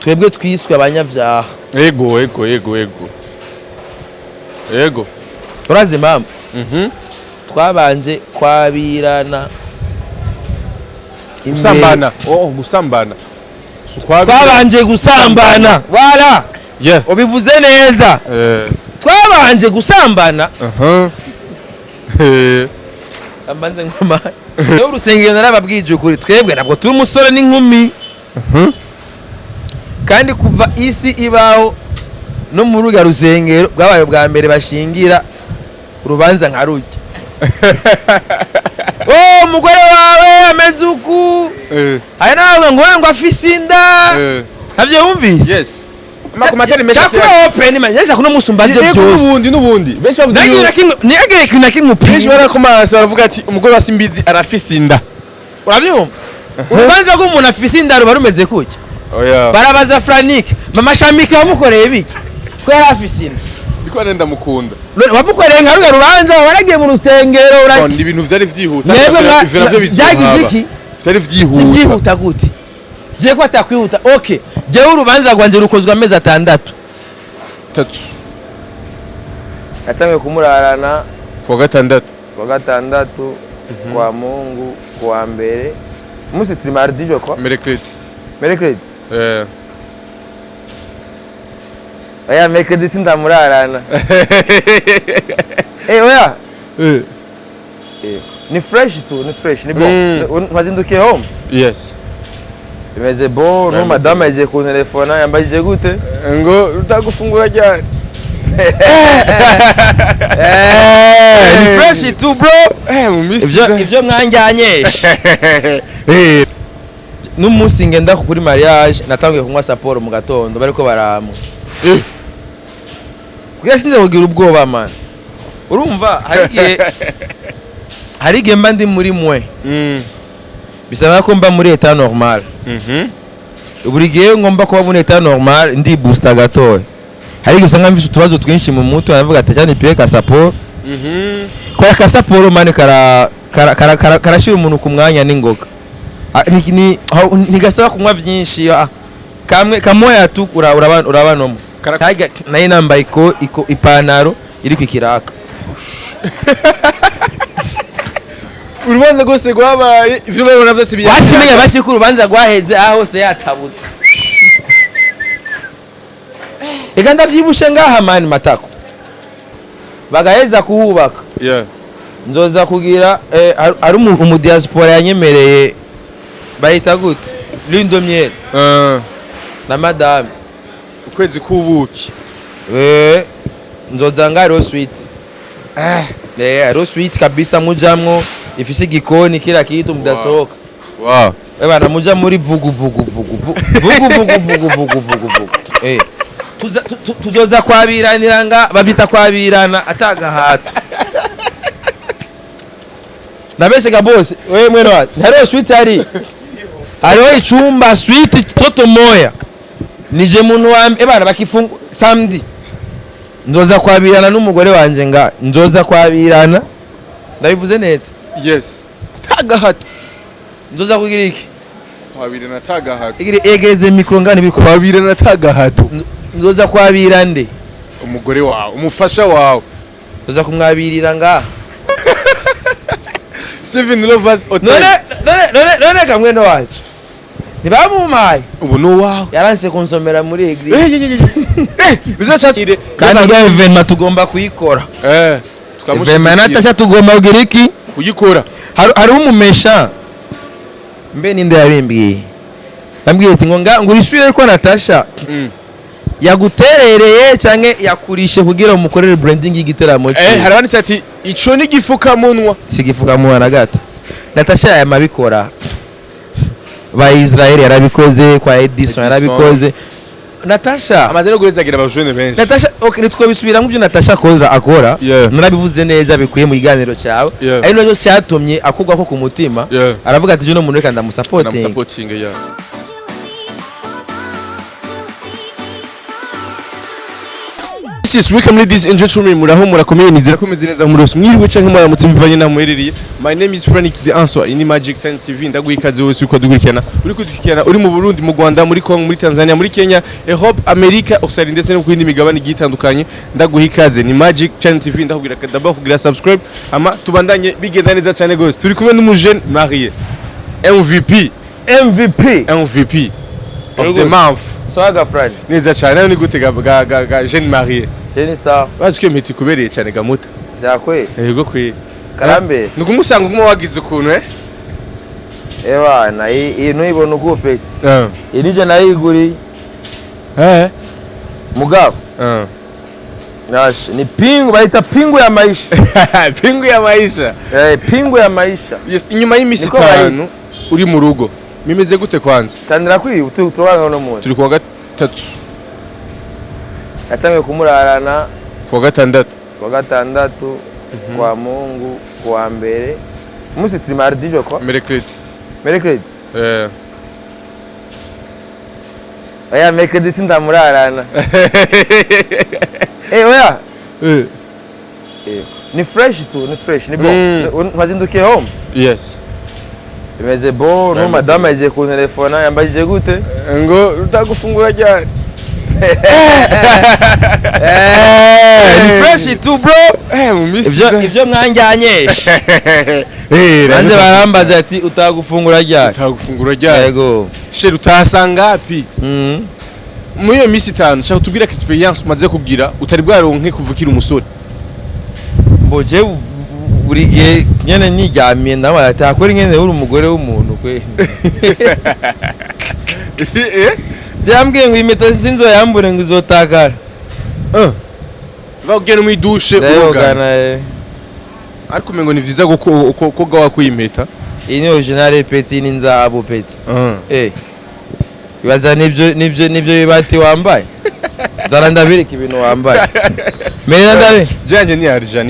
twebwe twiswe abanyavyaha. Ego. Urazi impamvu? Twabanje kwabirana. Gusambana. Gusambana. Twabanje gusambana. Wala. Yeah. Ubivuze neza. Twabanje gusambana. Ambanze ngoma. Yo urusengero narababwije ukuri twebwe nabwo turi umusore n'inkumi. Kandi kuva isi ibaho no mu ruga rusengero bwabaye bwa mbere bashingira urubanza nka rujya. Umugore wawe ameze uku. Aya nawe ngo afise inda. Navyo wumvise? Yes. Makumatari mesha cyakora open manyesha kuno musumbaze byose. Nubundi benshi bavuze nigere kina kimwe benshi barakomanse baravuga ati umugore wa Simbizi arafise inda. Urabyumva? Urubanza ko umuntu afise inda ruba rumeze kuki? Oya. Barabaza Franike mama Shamike wamukoreye biki ko yari afise inda. Ndiko nenda mukunda. Wamukoreye nka rubanza waragiye mu rusengero Ndi ibintu vyari vyihuta. Byagize iki? Vyari vyihuta. Vyihuta gute? Je ko atakwihuta. Okay. Je urubanza rwanje rukozwe amezi 6. 3. Atangiye kumurarana kwa gatandatu. Kwa Mungu kwa mbere. Musi turi mardi je ko? Mercredi. Oya mercredi sindamurarana. Oya. Ni fresh ni bon. Wazindukiye home? Yes. Bimeze bon, no madame aje ku telefona yambajije gute? Ngo utagufungura ryari? Ni fresh too bro. Ivyo mwanjanyesha. N'umunsi ngenda kuri mariage natangiye kunywa saporo mu gatondo bariko baramu. Kuya sinze kugira ubwoba man. Urumva hari igihe mba ndi muri mwe. Bisaba ko mba muri état normal. Buri gihe ngomba kuba muri état normal ndi booster gatoya. Hari igihe usanga mfite utubazo twinshi mu mutwe aravuga ati cyane piye ka saporo. Kwa ka saporo man karashira umuntu ku mwanya n'ingoga. Ni gasaba kunywa byinshi kamoya tukura urabanomo. Naye nambaye ipantaro iri ku kiraka. Urubanza gose gwabaye ivyo babona byose biya. Wasimenya basi ko urubanza gwaheze aho hose yatabutse. Ega ndavyibushe ngaha mani matako. Bagaheza kuhubaka. Yeah. Nzoza kugira ari mu diaspora yanyemereye bayita gute? Lindomiel. Na madame. Ukwezi kubuki. Nzoza ngaro sweet. Ro sweet kabisa mujamwo ifise igikoni kila kitu mudasohoka. Wow. Bana muja muri vugu. Tuzoza kwabiraniranga babita kwabirana atagahato. Nabese ga boss, wewe mwene wapi? Haro sweet ari. Haro icumba sweet toto moya. Nije muntu wa bana bakifunga samedi. Nzoza kwabirana n'umugore wanje nga nzoza kwabirana. Ndabivuze neza. Yes. Tagahato. Nzoza kugira iki? Kwabirana tagahato. Egereze mikro ngani biko kwabirana tagahato. Nzoza kwabira nde? Umugore wawe, umufasha wawe. Nzoza kumwabirira nga. Seven Lovers Hotel. None kamwe no wacu. Nibamumaye. Ubu no wawe. Yaranse konsomera muri eglise. Bizacakire. Kandi ya evenement tugomba kuyikora. Tukamushimira. Evenement natasha tugomba kugira iki? Kuyikora. Hari umumesha. Mbe ninde yabimbwiye? Yambwiye ati ngo isubire ko Natasha. Yaguterereye canke yakurishe kugira umukorere branding y'igiteramo cyo. Harabanditse ati ico ni gifuka munwa. Sigifuka munwa na gato. Natasha yamabikora. Ba Israel yarabikoze kwa Edison yarabikoze. Natasha amaze no guhezagira abajene benshi. Natasha okay nitwo bisubira mu byo Natasha akora. Narabivuze neza bikuye mu iganiro cyawe. Ari no cyatumye akugwa ko ku mutima. Aravuga ati je no muntu reka ndamusupporting. Yes, welcome ladies and gentlemen. Muraho murakomeye nizera ko meze neza muri mwiriwe canke mwaramutse mvanye na muhereriye. My name is Frank the Answer in Magic Time TV. Ndaguha ikaze wese uko dukurikirana. Uri kudukurikirana uri mu Burundi, mu Rwanda, muri Congo, muri Tanzania, muri Kenya, Europe, America, Australia ndetse no kuyindi migabane igiye itandukanye. Ndaguha ikaze ni Magic Time TV. Ndakubwira kadaba kugira subscribe ama tubandanye bigenda neza cyane gose. Turi kumwe n'umujene marié. MVP of the month. Saga friend. Neza cyane ni gute ga jeune marié. Jeni sawa. Bazi ko impeti kubereye cyane gamuta. Byakwe. Yego kwe. Karambe. Nukumusanga kuma wagize ukuntu Ewa na iyi nuyibona uko peti. Iyi nije nayiguri. Mugabo. Nash ni pingu baita pingu ya maisha. Pingu ya maisha. Pingu ya maisha. Yes, inyuma y'imisi 5 uri mu rugo. Mimeze gute kwanza? Tandira kwi utubanga no muntu. Turi kuwa gatatu. Yatangiye kumurarana kuwa gatandatu. Kwa Mungu, kwa mbere. Musi turi mardi jo kwa? Mercredi. Oya mercredi sindamurarana. Oya. Ni fresh tu, ni fresh, ni bon. Wazindukiye home? Yes. Imeze bon, no madame aje ku telefone yambajije gute? Ngo utagufungura ryari? Ni fresh tu bro. Ivyo mwanjanyesha. Banze barambaza ati utagufungura ryari? Yego. Sheri utasanga api? Muri iyo misi 5 shaka tubwira experience umaze kugira utari bwaronke kuvukira umusore. Mboje buri gihe nyene niryamiye nawe atakora nyene uri umugore w'umuntu kwe. Jambwiye ngo impeta sinzo yambure ngo izotagara. Bagenda mu idushe urugana. Ariko mengo ni vyiza ko gawa kuyimpeta. Iyi ni original peti ni nzabo peti. Ibaza nivyo bibati wambaye. Zara ndabirika ibintu wambaye. Mena ndabe. Janje ni arja.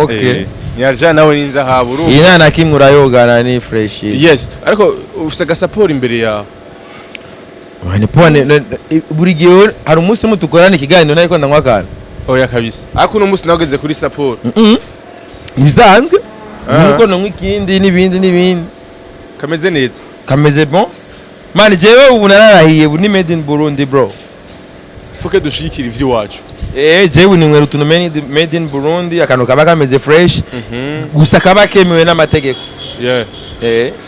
Okay. Ni arja nawe ni nzahabu uru. Ina na kimwe urayogana ni fresh. Yes, ariko ufise gasaporo imbere yawe. Wani pone buri gihe hari umunsi mutukorana ikiganiro nariko ndanywa kana. Oya kabisa. Ariko no munsi nageze kuri saporo. Ibizanzwe. Nuko no mwikindi n'ibindi. Kameze neza. Kameze bon. Mani jewe ubu nararahiye bu ni made in Burundi bro. Fuke dushikira ivyo wacu. Jewe ni mweru tuno made in Burundi akano kaba kameze fresh. Gusa kaba kemewe n'amategeko.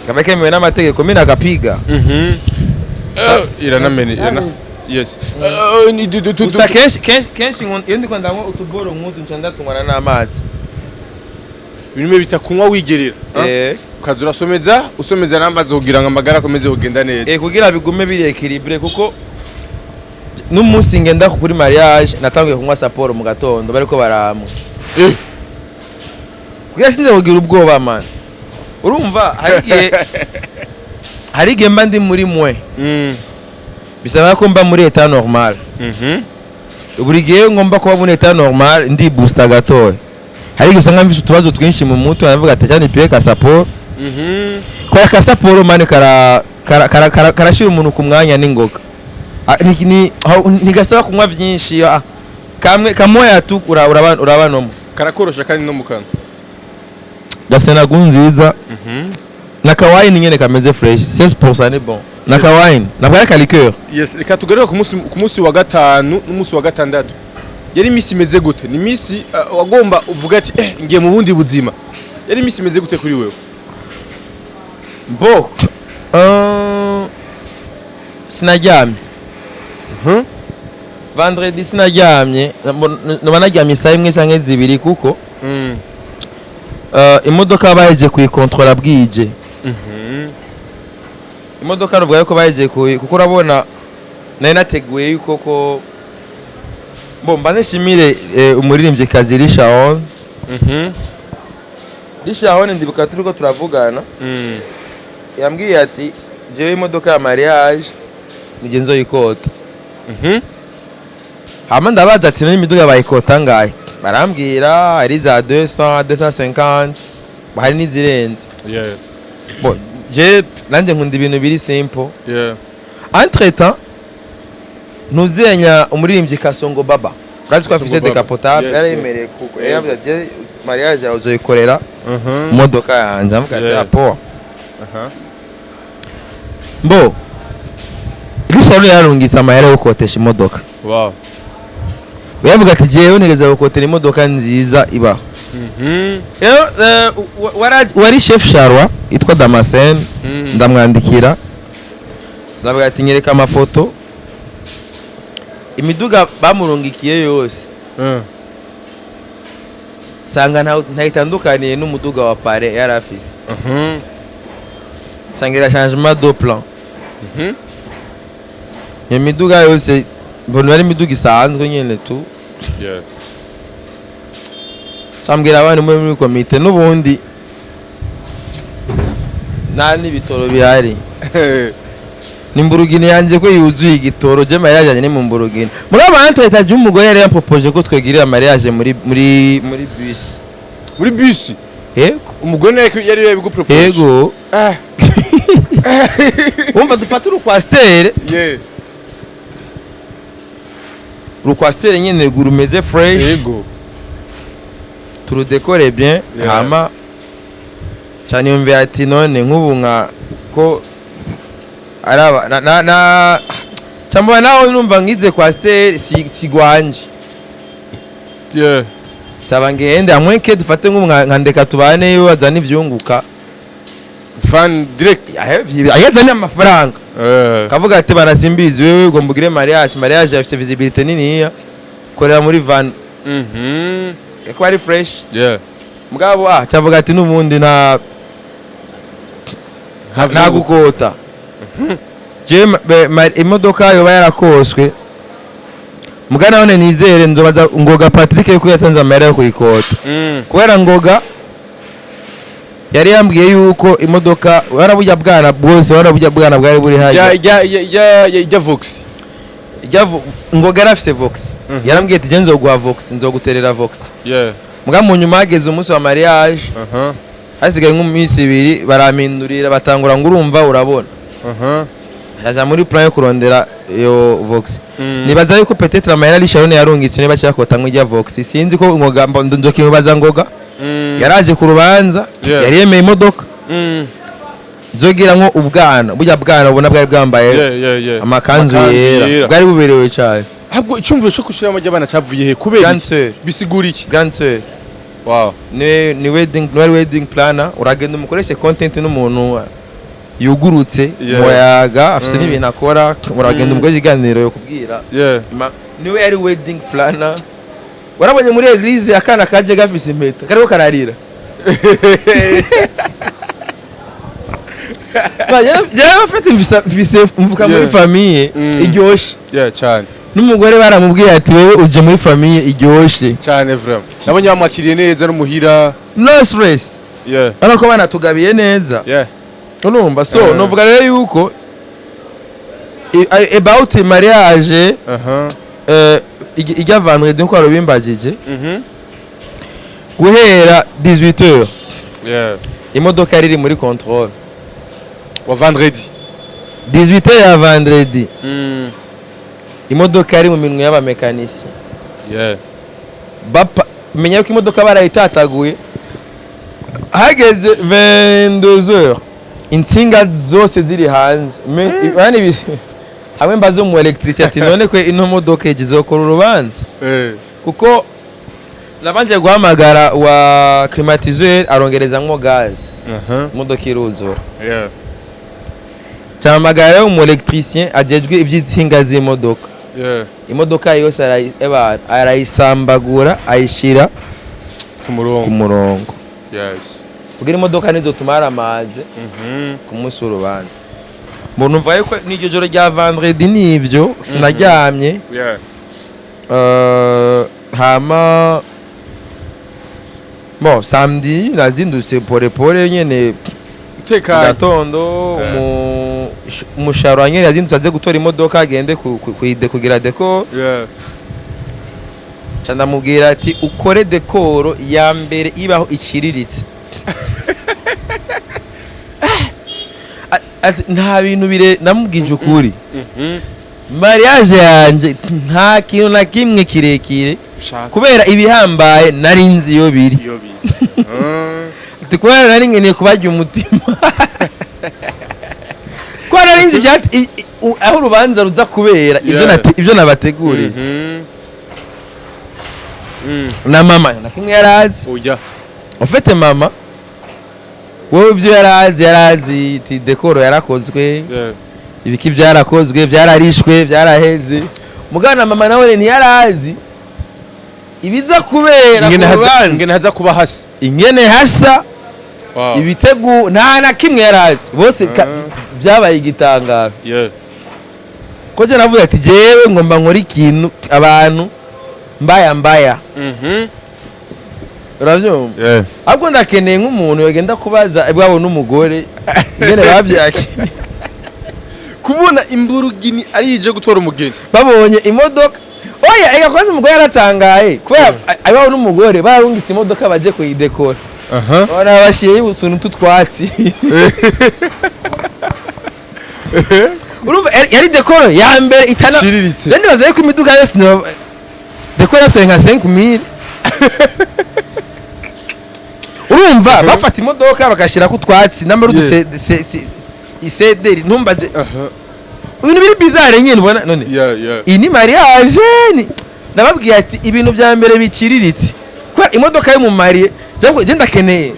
Kaba kemewe n'amategeko mina kapiga. Irana. Yes. Gusa kenshi iyo ndi kwanda utuboro nk'utu ncanda tungwana n'amazi. Birime bita kunywa wigerera. Ukazura usomeza n'amazi kugira ngo amagara akomeze kugenda neza. Kugira bigume biri equilibre kuko n'umunsi ngenda kuri mariage natangiye kunywa saporo mu gatondo bariko baramwe. Kugira sinze kugira ubwoba man. Urumva hari igihe mba ndi muri mwe. Bisaba ko mba muri état normal. Buri gihe ngomba kuba muri état normal ndi booster gatoya. Hari igihe usanga mfite utubazo twinshi mu mutwe aravuga ati cyane piye ka saporo. Kwa ka saporo man karashira umuntu ku mwanya n'ingoga. Ni gasaba kunywa byinshi kamoya tu urabanomo karakorosha kandi no mukana gase na gunziza na kawaii nyene kameze fresh 16% ni bon na kawaii na bwa liqueur. Yes, ikatugarira ku munsi wa gatanu n'umunsi wa gatandatu yari misi meze gute? Ni misi wagomba uvuga ati ngiye mu bundi buzima. Yari misi meze gute kuri wewe? Bo sinaryamye. Vendredi sinaryamye naryamye saa imwe canke zibiri kuko imodoka baje kuyikontrola bwije. Imodoka ruvuga yuko baje kuko urabona nari nateguye yuko ko mbanze shimire umuririmbyi kazi Rishaon. Rishaon ndibuka turiko turavugana. Yambwiye ati jewe imodoka ya mariage nije nzoyikota. Hama ndabaza ati n'imiduga bayikota ngaye. Barambwira ari za 200, 250, bahari n'izirenze. Bon, je nanje nkunda ibintu biri simple. Entre temps nuzenya umuririmbyi Kasongo Baba. urazi ko afise decapotable yaremereye kuko yavuze ati mariage yawe uzoyikorera imodoka yanje amuga ati apo mbo Richard yarungisa amahera yo kotesha imodoka wow yavuga ati jewe nigeze gukotera imodoka nziza ibaho wari chef Charwa itwa Damascene ndamwandikira ndavuga ati nyereka amafoto imiduga bamurungikiye yose sanga ntayitandukaniye n'umuduga wa pare yari afise sangira changement de plan iyo miduga yose mbona ari imiduga isanzwe nyene tu tambwira abantu muri komite n'ubundi nani bitoro bihari nimburugine yanje ko yuzuye igitoro je mariage yanje ni mu mburugine muri abantu etaje umugore yari yampropose ko twegirira mariage muri bus yego umugore yari yabigupropose yego umva dufata urukwastere urukwastere nyene rumeze fresh yego turudekore bien hama cyane yumve ati none nk'ubu nka ko araba na cyamba naho numva ngize kwastere sigwanje saba ngende amweke dufate nk'umwandeka tubane yo azana ivyunguka fan direct ayazana amafaranga kavuga ati bana simbizi wewe ugomba ugire mariage afise visibilité nini korera muri van ko ari fresh mugabo cyavuga ati n'ubundi nta gukota je imodoka yo yarakoswe mugana none nizere nzobaza ngoga Patrick yuko yatanze amahera yo kuyikota kubera ngoga yari yambwiye yuko imodoka warabujya bwana bwose warabujya bwana bwari buri haje ya Vox ngoga yarafise Vox yarambwiye ati je nzoguha Vox nzoguterera Vox muga mu nyuma hageze umunsi wa mariage hasigaye nk'umisi ibiri baramindurira batangura ngo urumva urabona yaza muri plan yo kurondera yo Vox nibaza yuko peut-être amahera ari Sharon yarungitse niba cyakota nk'ijya Vox sinzi ko ngoga ndokimubaza ngoga yaraje ku rubanza yari yemeye imodoka zogira nko ubwana burya bwana ubona bwari bwambaye amakanzu yera bwari buberewe cyane ahubwo icyumviro cyo kushiramo ry'abana cyavuye he kubera bisigura iki grande sœur wow ni wedding planner uragenda umukoreshe content n'umuntu yugurutse moyaga afise n'ibintu akora uragenda umukoreshe iganiro yo kubwira niwe yari wedding planner warabonye muri eglise akana kaje gafise impeta kariko kararira Jya bafite mvuka muri famille iryoshe cyane n'umugore baramubwiye ati wewe uje muri famille iryoshe cyane vraiment nabonye bamwakiriye neza n'umuhira no stress ariko banatugabiye neza urumva so novuga rero yuko about mariage ijya vendredi nko arubimbagije guhera 18h imodoka iri muri contrôle wa vendredi 18h ya vendredi imodoka iri mu minwe y'abamekanisi bapa menya ko imodoka barayitataguye hageze 22h insinga zose ziri hanze yani hamwe mbazo mu electricity none ko ino modoka igizokora urubanza kuko nabanje guhamagara wa climatiseur arongereza nko gaz modoka iruzura cyamagara mu electricien ajejwe ivyitsinga z'imodoka imodoka yose arayisambagura ayishira ku murongo kugira imodoka nizo tumara amaze ku munsi w'urubanza mbona umva yuko n'iryo joro rya vendredi nivyo sinaryamye hama bon samedi nazindutse pole nyene gatondo umusharo nyene yazindutse aze gutora imodoka agende kugira decor ndamubwira ati ukore decor ya mbere ibaho ikiriritse nta bintu bire namubwije ukuri mariage yanje nta kintu na kimwe kirekire kubera ibihambaye nari nzi iyo biri kubera nari nkeneye kubajya umutima kubera nari nzi aho urubanza ruza kubera ibyo nabateguriye na mama na kimwe yarazi ufite mama wowe ibyo yarazi iti dekoro yarakozwe ibiki byarakozwe byararishwe byaraheze mugana mama nawe ntiyarazi ibiza kubera ingene haza kuba hasa ingene hasa ibitegu nta na kimwe yarazi bose byabaye igitangaro ko je navuze ati jewe ngomba nkora ikintu abantu mbaya uravyumva ahubwo ndakeneye nk'umuntu yagenda kubaza bwabo n'umugore ingene bavyakiriye kubona imburugini ari ije gutora umugeni babonye imodoka oya igakoze umugore yaratangaye kubera ababo n'umugore barungitse imodoka baje kuyidekora ona bashiye utuntu tutwatsi urumva yari dekoro ya mbere itana kandi bazaye ku miduga yose dekoro yatwaye nka 5000 urumva bafata imodoka bakashira ku twatsi number isederi ntumbaze ibintu biri bizarre nyine ubona none iyi ni mariage nababwiye ati ibintu bya mbere biciriritse kwa imodoka yo mu mariye cyangwa je ndakeneye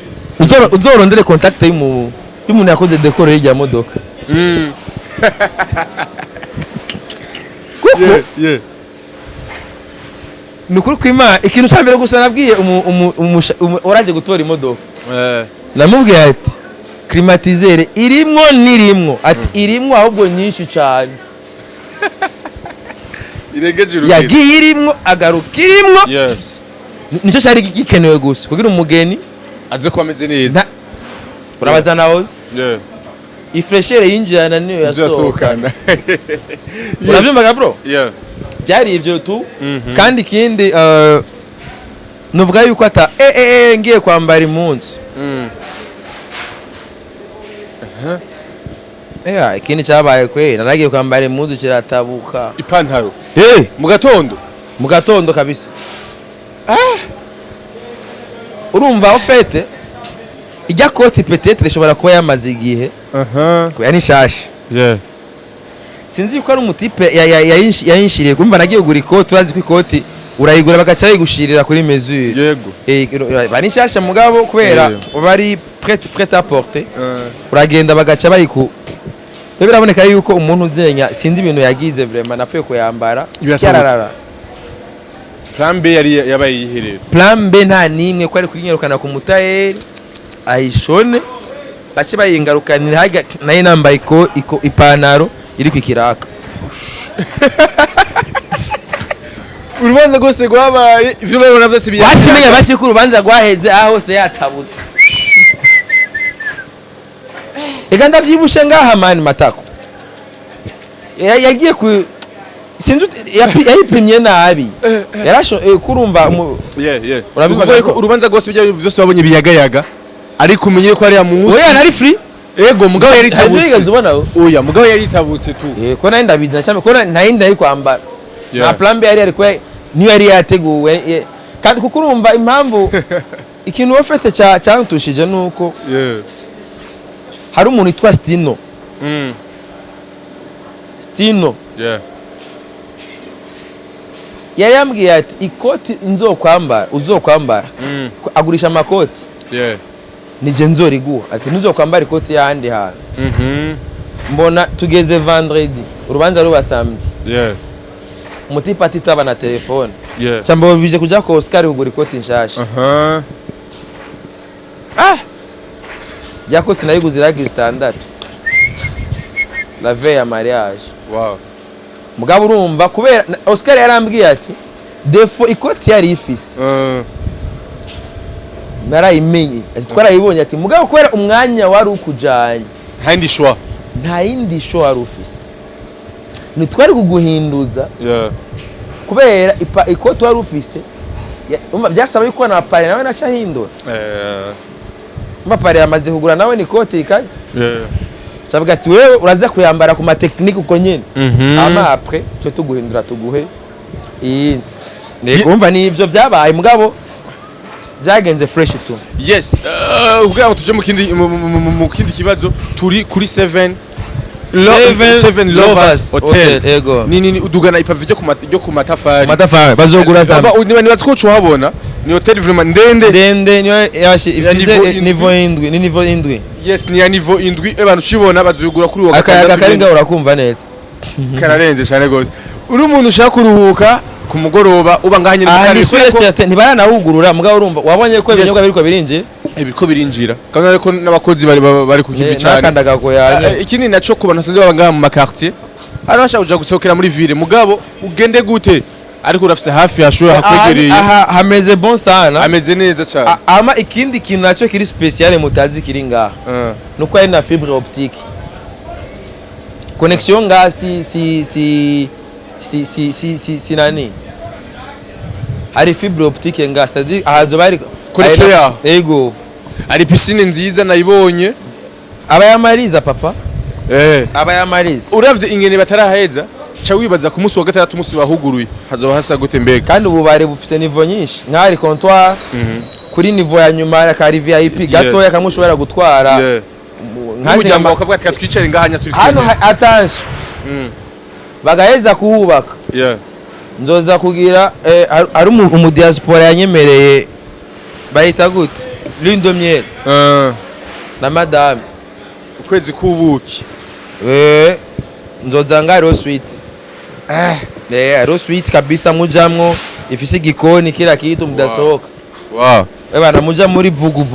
uzorondere contact y'umuntu yakoze dekoro y'ijya modoka kuko nukuri kwima ikintu cyambere gusa nabwiye oraje gutora imodoka namubwiye ati climatisere irimwo ati irimwo ahubwo nyinshi cyane yagiye irimwo agaruka irimwo nicyo cyari gikenewe gusa kugira umugeni aze kuba ameze neza urabazana hose ifreshere yinjirana niyo yasohokana urabyumvaga bro byari ibyo tu kandi ikindi nuvuga yuko ata ngiye kwambara impunzi ikindi cyabaye kwe naragiye kwambara impunzi kiratabuka ipantaro mu gatondo kabisa urumva ofete ijya koti peut-être ishobora kuba yamaze igihe kuya ni shashi sinzi yuko ari umutipe yayinshiriye kumva nagiye kugura ikoti urazi ko ikoti urayigura bagaca bayigushirira kuri mesure bani shasha mugabo kubera bari prêt à porter uragenda bagaca bayiku biraboneka yuko umuntu uzenya sinzi ibintu yagize vraiment napfuye kuyambara yararara plan B yari yabaye yiherera plan B nta nimwe ko ari kwinyarukana ku mutayeri ayishone bace bayingarukanira haga naye nambaye ipantaro iri kwikiraka urubanza rwose rwabaye ivyo babona byose basimenye basi ko urubanza rwaheze aho hose yatabutse ega ndavyibushe ngaha mani matako yagiye ku sinzi yayipimye nabi yarasho kurumva urabivuga ko urubanza rwose byose babonye biyagayaga ariko umenye ko ari ya munsi oya nari free ego mugabo yari tabutse oya mugabo yari tabutse tu ko nari ndabizi cyane ko nari ndari kwambara na plan B yari ko niyo yari yateguwe kandi kuko urumva impamvu ikintu wafete cyantushije nuko hari umuntu witwa Stino yari yambwiye ati ikoti uzokwambara agurisha amakoti nije nzoriguha ati ntuzokwambara ikoti y'ahandi hantu mbona tugeze vendredi urubanza ruba samedi umutipe atitaba na telefone cyangwa bije kuja ko Oscar kugura ikoti nshasha yakoti nayiguze ragi standard la veille ya mariage mugabo urumva kubera Oscar yarambwiye ati defo ikoti yari ifise narayimenye ati twarayibonye ati mugabo kubera umwanya wari ukujanye nta yindi shwa wari ufise nitwari kuguhinduza kubera ikoti wari ufise byasaba yuko na pare nawe nacahindura pare yamaze kugura nawe ni ikoti ikaze cavuga ati wewe uraza kuyambara ku matekinike uko nyene ama après cyo tuguhindura tuguhe iyindi kumva ni ivyo byabaye mugabo byagenze fresh tu. Yes, ubwo ngo tuje mu kindi kibazo turi kuri 7 Lovers Hotel. Ego. Nini udugana ipave ryo ku matafari. Matafari bazogura sana. Nibaza ko uhabona ni hotel vraiment ndende niyo yashi ifise niveau indwi ni niveau indwi. Yes, ni ya niveau indwi abantu cibona bazugura kuri uwo gatandatu. Akaringa urakumva neza. Kararenze cyane gose. Uri umuntu ushaka kuruhuka ku mugoroba uba nganye n'ikariso ntibaranahugurura mugabo urumva wabonye ko ibinyobwa biriko birinje ibiko birinjira kandi ariko n'abakozi bari ku kivi cyane nakandaga ko yanye ikindi naco kubana sanze babanga mu quartier hari bashaka kuja gusohokera muri ville mugabo ugende gute ariko urafise hafi yashoye hakwegereye hameze bon sana hameze neza cyane ama ikindi kintu naco kiri special mutazi kiri ngaha nuko ari na fibre optique connexion nga si nani hari fibre optique nga c'est-à-dire ahazo bari connexion ya ego ari piscine nziza nayibonye abayamariza papa abayamariza uravye ingene bataraheza cha wibaza ku munsi wa gatatu munsi bahuguruye hazoba hasa gute mbega kandi ubu bari bufise niveau nyinshi nk'ari comptoir kuri niveau ya nyuma ya kari VIP gato ya kamushobora gutwara nk'umuryango wakavuga ati twicare ngahanya turi hano attention bagaheza kuhubaka nzoza kugira ari mu diaspora yanyemereye bayita gute lindomiel na madame ukwezi kubuki nzoza ngaro suite aro suite kabisa mujamwo ifise igikoni kila kitu mudasohoka bana muja muri vugu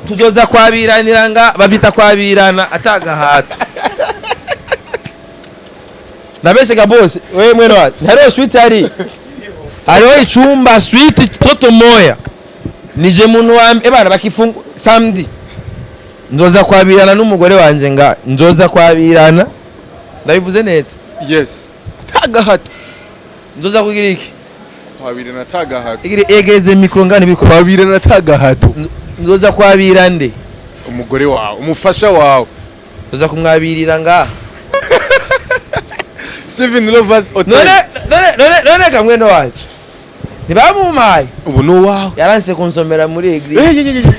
tuzoza kwabiranira nga bavita kwabirana ataga hato nabesega bose wewe mwene wacu hariho suite hariho icumba suite toto moya nije muntu wa bana bakifunga samedi nzoza kwabirana n'umugore wanje nga nzoza kwabirana ndabivuze neza yes taga hato nzoza kugira iki kwabirana taga hato igire egeze mikro ngani biko kwabirana taga hato nzoza kwabirande umugore wawe umufasha wawe nzoza kumwabirira nga 7 Lovers Hotel none kamwe no wacu ntibamumaye ubu no wawe yaranse kunsomera muri eglise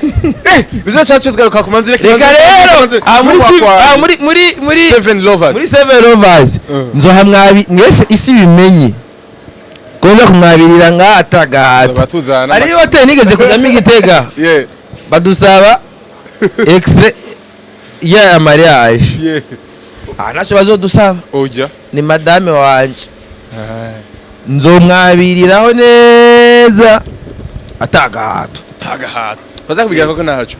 bizacacu tgaruka kumanzire reka rero muri 7 Lovers muri 7 Lovers nzoha mwabi mwese isi bimenye konza kumwabirira nga atagahato ari hotel nigeze kujamo igitega badusaba extrait ya mariage nacho bazodusaba oja ni madame wanje nzomwabiriraho neza atagahato baza kubigira ko nahacu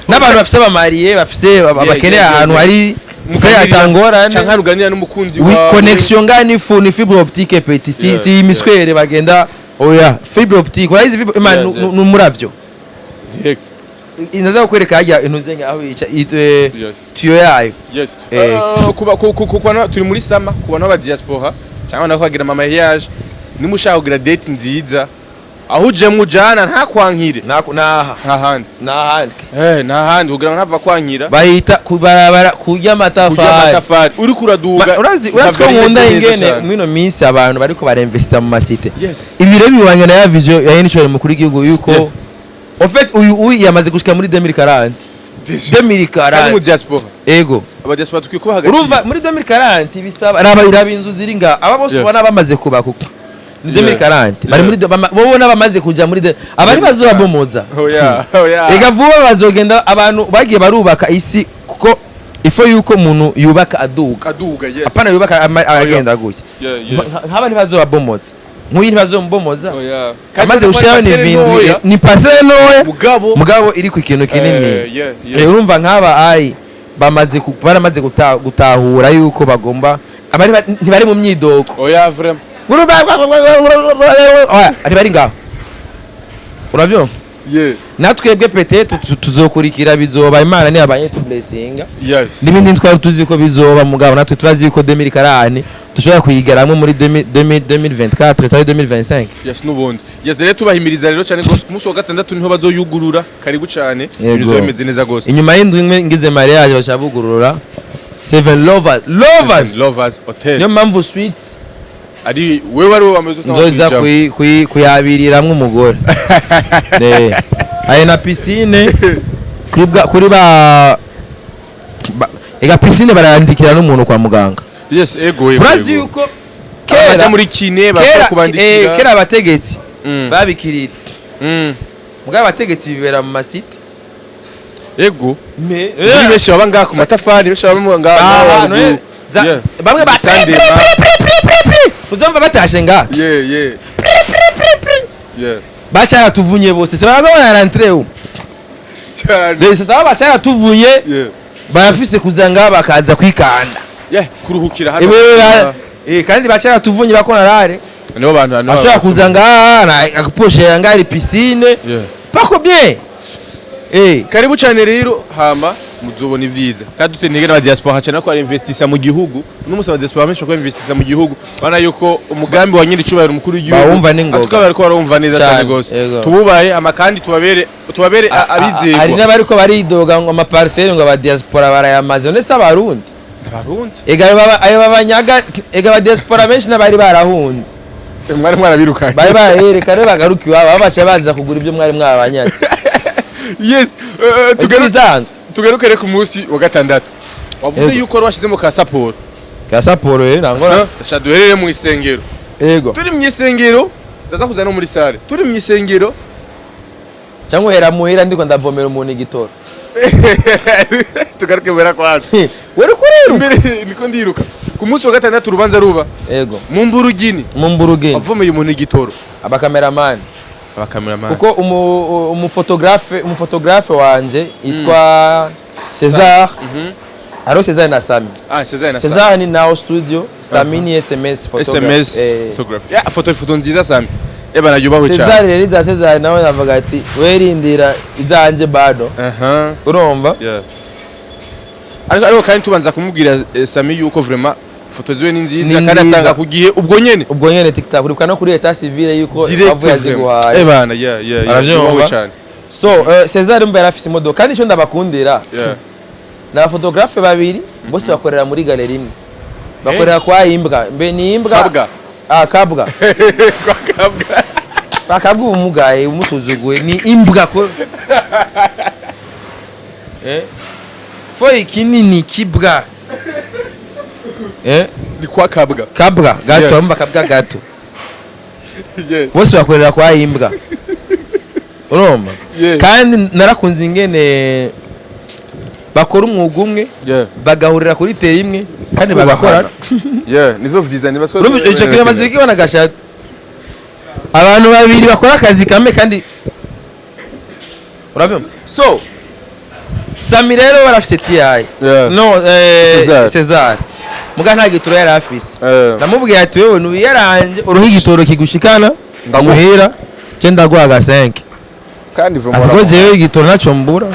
n'abantu bafise abamariye bafise abakeneye ahantu hari frère atangora canka ruganira n'umukunzi wa connexion ngani ni fibre optique petit si imiswere bagenda oya fibre optique urayizi fibre n'umuravyo direct inaza kwereka hajya intuzenga aho yica tuyo yayo kuba turi muri sama kubana aba diaspora cyangwa nako bagira mama mariage nimushaka kugira date nziza aho uje mujana nta kwankire nahandi ugira ntava kwankira bahita kubarabara kujya amatafari uri kuraduga urazi ko nkunda ingene mwino minsi abantu bariko barinvesta mu masite ibiro biwanye na ya vision ya NHR mukuru w'igihugu yuko en fait uyu yamaze gushika muri 2040 mu diaspora ego aba diaspora tukikuba hagati urumva muri 2040 bisaba araba inzu ziri nga aba bose ubona bamaze kuba kuko ni 2040 bari muri bobona bamaze kuja muri abari bazorabomoza ega vuba bazogenda abantu bagiye barubaka isi kuko ifo yuko umuntu yubaka aduga yes apana yubaka agenda gutya nk'aba ntibazorabomoza nk'uyi ntibazombomoza amaze gushiraho ni vindu ni passer noya mugabo iri ku kintu kinini urumva nk'aba baramaze gutahura yuko bagomba abari ntibari mu myidogo vraiment ari bari ngaho urabyo natwebwe peut-être tuzokurikira bizoba Imana ni abanye tu blessinga n'ibindi twari tuzi ko bizoba mugabo natwe turazi ko 2040 dushobora kuyigaramwe muri 2024 cyangwa 2025. Yes nubundi. Yes rero tubahimiriza rero cyane gose ku munsi wa gatandatu niho bazoyugurura karibu cyane bizo bimeze neza gose. Inyuma y'indwi imwe ngize mariage bashabugurura 7 lovers hotel. Niyo mpamvu suite ari wewe ari wamaze nzoza kuyabiriramwe umugore. Aye na piscine kuri ba ega piscine barandikira n'umuntu kwa muganga. Yes ego. Urazi yuko kera muri kine bakora kubandikira. Kera abategetsi babikirira. Mugabo abategetsi bibera mu masite. Ego. Muri benshi baba ngaha ku matafari, benshi baba ngaha. Bamwe basande. Uzumva batashe ngaha. Yeah. Bacha tuvunye bose. Se baragabana rentrée u. Cyane. Rese saba bacha tuvunye. Barafise kuzanga bakaza kwikanda. Kuruhukira hano. Kandi bacha tuvunye bakona rare. Nibo bantu ashobora kuzanga na akuposhe ngari piscine. Pako bien. Karibu cyane rero hama muzobona ivyiza. Kandi dutenege na diaspora cyane ko ari investisa mu gihugu. N'umusaba diaspora menshi ko investisa mu gihugu. Bana yuko umugambi wa nyiri cyubahiro umukuru w'igihugu. Bawumva ningoga. Tukaba ko barumva neza cyane gose. Tububaye amakandi tubabere abizego. Ari n'abari ko baridoga ngo ama parcelle ngo aba diaspora barayamaze. None se abarundi. Ayo babanyaga ega ba diaspora benshi nabari barahunze. Mwari mwarabirukanye. Bari bahereka rero bagaruka iwabo babasha baza kugura ibyo mwari mwabanyatse. Yes, tugarukere ku munsi wa gatandatu. Wavuze yuko washizemo ka support. Ka support nangora. Shaduherere mu isengero. Yego. Turi mu isengero, ndaza kuzana muri sale. Turi mu isengero. Cyangwa hera muhera ndiko ndavomera umuntu igitoro. Tugaruke bera kwanza. Wari kuriruka. Mbere niko ndiruka. Ku munsi wa gatandatu urubanza ruba. Yego. Mu Mburugini. Wavomeye umuntu igitoro. Abakameramani. Kuko umufotographe wanje yitwa César. Aro César na Sami. César ni nao studio, Sami ni SMS photographe. Ya foto nziza Sami. Eba najubaho cyane. César rero za César nawe navuga ati werindira izanje bado. Urumva? Ariko kandi tubanza kumubwira Sami yuko vraiment foto ziwe ni nziza kandi asanga kugihe ubwo nyene TikTok uribuka no kuri etat civile yuko bavuye aziguhaye bana aravuye cyane. So César mbere afise imodoka kandi cyo ndabakundira na photographe babiri bose bakorera muri galeri imwe bakorera kwa imbwa mbe ni imbwa kabwa kabwa umugaye umusuzuguye ni imbwa ko foi kinini kibwa ni kwa kabwa gato amba kabwa gato. Bose bakorera kwa imbwa urumva kandi narakunze ingene bakora umwuga umwe bagahurira kuri teye imwe kandi bagakora nizo vyiza ni baswa icyo kire maziki wana gashati abantu babiri bakora akazi kamwe kandi urabyo. So Sami rero barafise TI no César muga nta gitoro yari afise namubwiye ati wewe nubiyaranje uruhi gitoro kigushikana ndamuhera cyo ndagwa ga 5 kandi vraiment avuga jewe igitoro naco mbura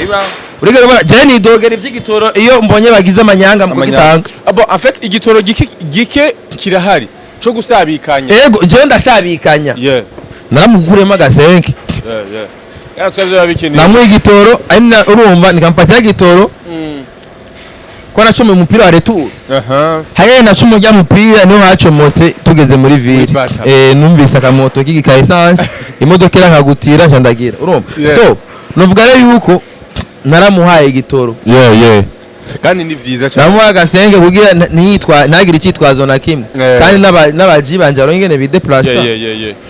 iba urigero bara je ni dogera ivy'igitoro iyo mbonye bagize amanyanga mu gitanga en fait igitoro gike kirahari cyo gusabikanya yego je ndasabikanya naramuguremo ga 5 Yana twavyo babikeni. Namuye igitoro ari urumva nikampatira igitoro. Ko nacome umupira wa retour. Haye nacome ujya mupira niho hacomose tugeze muri ville. Numvise akamoto k'igika essence imodoka irakagutira cyandagira. Urumva. So novuga rero yuko naramuhaye igitoro. Kandi ni vyiza cyane. Namuha gasenge kugira niyitwa nagira icitwazo na kimwe. Kandi n'abaji banje arongene bideplacer.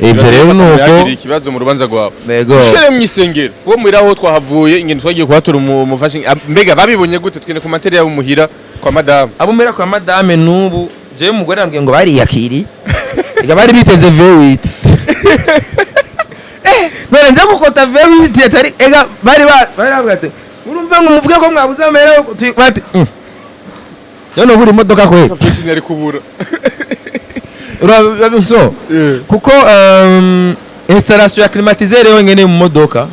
Ivyo rero nuko yagira ikibazo mu rubanza rwawe. Ushikere mu isengero. Wo mwiraho twahavuye ingene twagiye kuhatura umufashe mbega babibonye gute twine ku materi yabo muhira kwa madame. Abo mera kwa madame nubu je umugore ambwiye ngo bari yakiri. Ega bari biteze V8. None nza gukota V8 atari ega bari babwate urumva ngo muvuge ko mwabuze amera bati Jono buri modoka kwe afite ari kubura so kuko installation ya climatiseur yongene mu modoka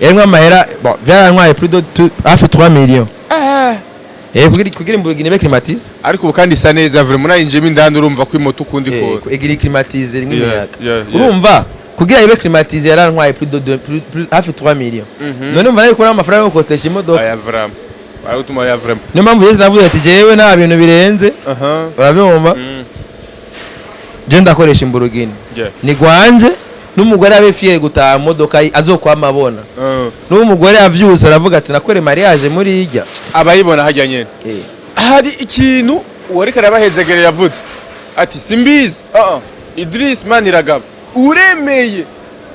yemwe amahera bon vyarantwaye plus de hafi 3 millions kugira imburugini ibe climatize ariko ubu kandi isa neza vraiment nayinjemo indani urumva ko imoto ukundi ko egira climatize rimwe imyaka yeah. urumva kugira ibe climatize yarantwaye plus hafi 3 millions none umva ariko n'amafaranga yo gukotesha imodoka aya vraiment arutuma ya vraiment niyo mpamvu yese navuze ati jewe nta bintu birenze urabyumva je ndakoresha imburugini ni gwanje n'umugore abe fiye gutaha modoka azokwama abona n'umugore avyusa aravuga ati nakore mariage muri irya abayibona hajya nyene hari ikintu uwareka arabahezegere yavuze ati simbizi Idris Maniragaba uremeye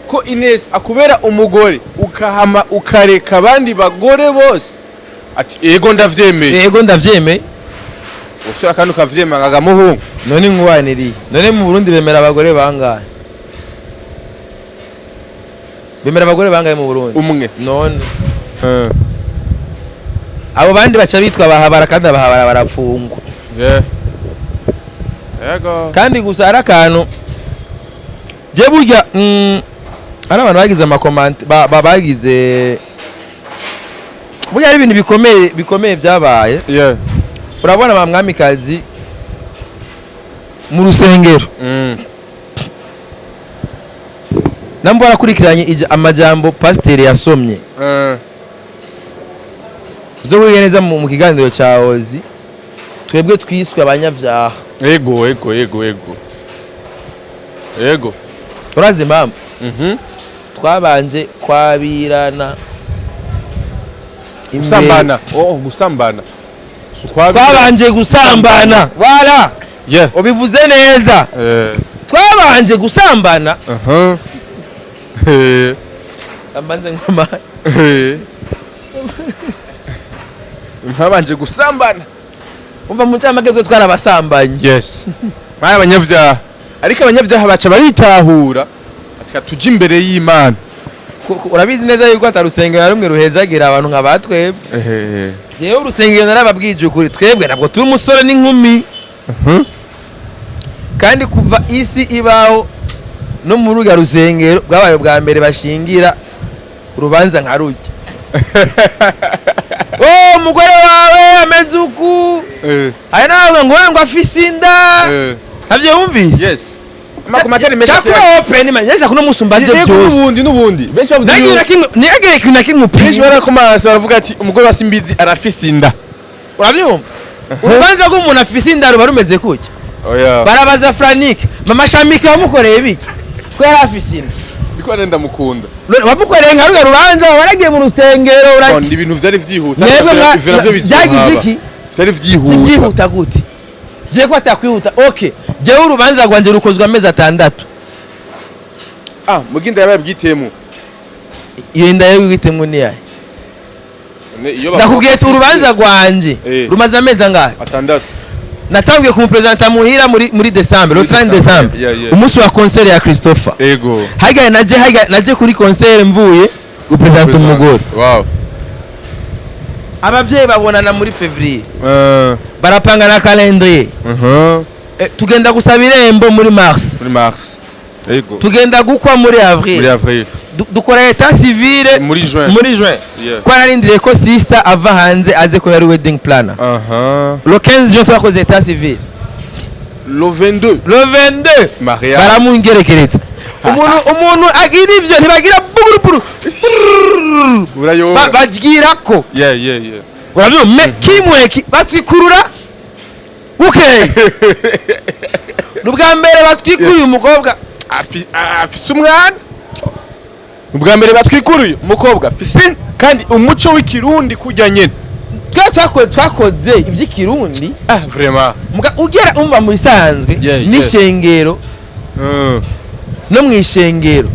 ko Ines akubera umugore ukahama ukareka abandi bagore bose ati ego ndavyemeye usura kandi ukavyemanga agamuhungu none nkwaniriye none mu Burundi bemera abagore bangahe mu Burundi umwe none abo bandi baca bitwa bahabara kandi abahabara barafungwa yego kandi gusa ari akantu je burya ari abantu bagize amakomante bagize burya ari ibintu bikomeye byabaye urabona ba mwamikazi mu rusengero nambo barakurikiranye amajambo pasiteri yasomye zo buriye neza mu kiganiro cya Ozi twebwe twiswe abanyabyaha yego urazi impamvu twabanje kwabirana gusambana twabanje gusambana wala ubivuze neza twabanje gusambana ambanze ngoma mwabanje gusambana umva mu cyamagezo twarabasambanye yes bari abanyabyaha ariko abanyabyaha baca baritahura ati tujye imbere y'Imana urabizi neza yuko atarusengero na rumwe ruhezagira abantu nka batwebwe yewe urusengero narababwije ukuri twebwe ntabwo turi umusore n'inkumi kandi kuva isi ibaho no mu ruga rusengero bwabaye bwa mbere bashingira urubanza nka rujya umugore wawe ameze uku hari nawe ngo afise inda nabyo wumvise yes makumatari mesha cyakora open man yesha kuno musumbaze byose n'ubundi benshi bavuga nigere kintu nakimwe benshi barakomasa baravuga ati umugore wa Simbizi arafise inda urabyumva urubanza rw'umuntu afise inda ruba rumeze kuki barabaza Frank mama Shamika wamukoreye biki ko yari afise inda ndiko nenda mukunda wamukoreye nka ruga rubanza waragiye mu rusengero ni ibintu vyari vyihuta byagize iki vyari vyihuta gute je ko atakwihuta okay je urubanza rwanje rukozwe amezi 6 muginda yabaye bwitemu iyo inda yawe bwitemu ni yahe ndakubwiye urubanza rwanje rumaze amezi angahe 6 natangiye kumupresenta muhira muri December le 30 December umunsi wa concert ya Christopher yego haga naje kuri concert mvuye gupresenta umugore abavyeyi babonana muri Fevrier barapanga na calendrier tugenda gusaba irembo muri Mars yego tugenda gukwa muri Avril dukora etat civile muri juin kwa narindiriye ko sister ava hanze aze ko yari wedding planner le 15 juin twakoze etat civile le 22 mariage baramungerekeretse umuntu agira ivyo ntibagira bugurupuru bagira ko urabyo me kimwe batwikurura nubwa mbere batwikuruye umukobwa afise umwana ubwa mbere batwikuruye umukobwa afise kandi umuco w'ikirundi kujya nyene twakoze ivy'ikirundi vraiment ugera umva mu bisanzwe n'ishengero no mwishengero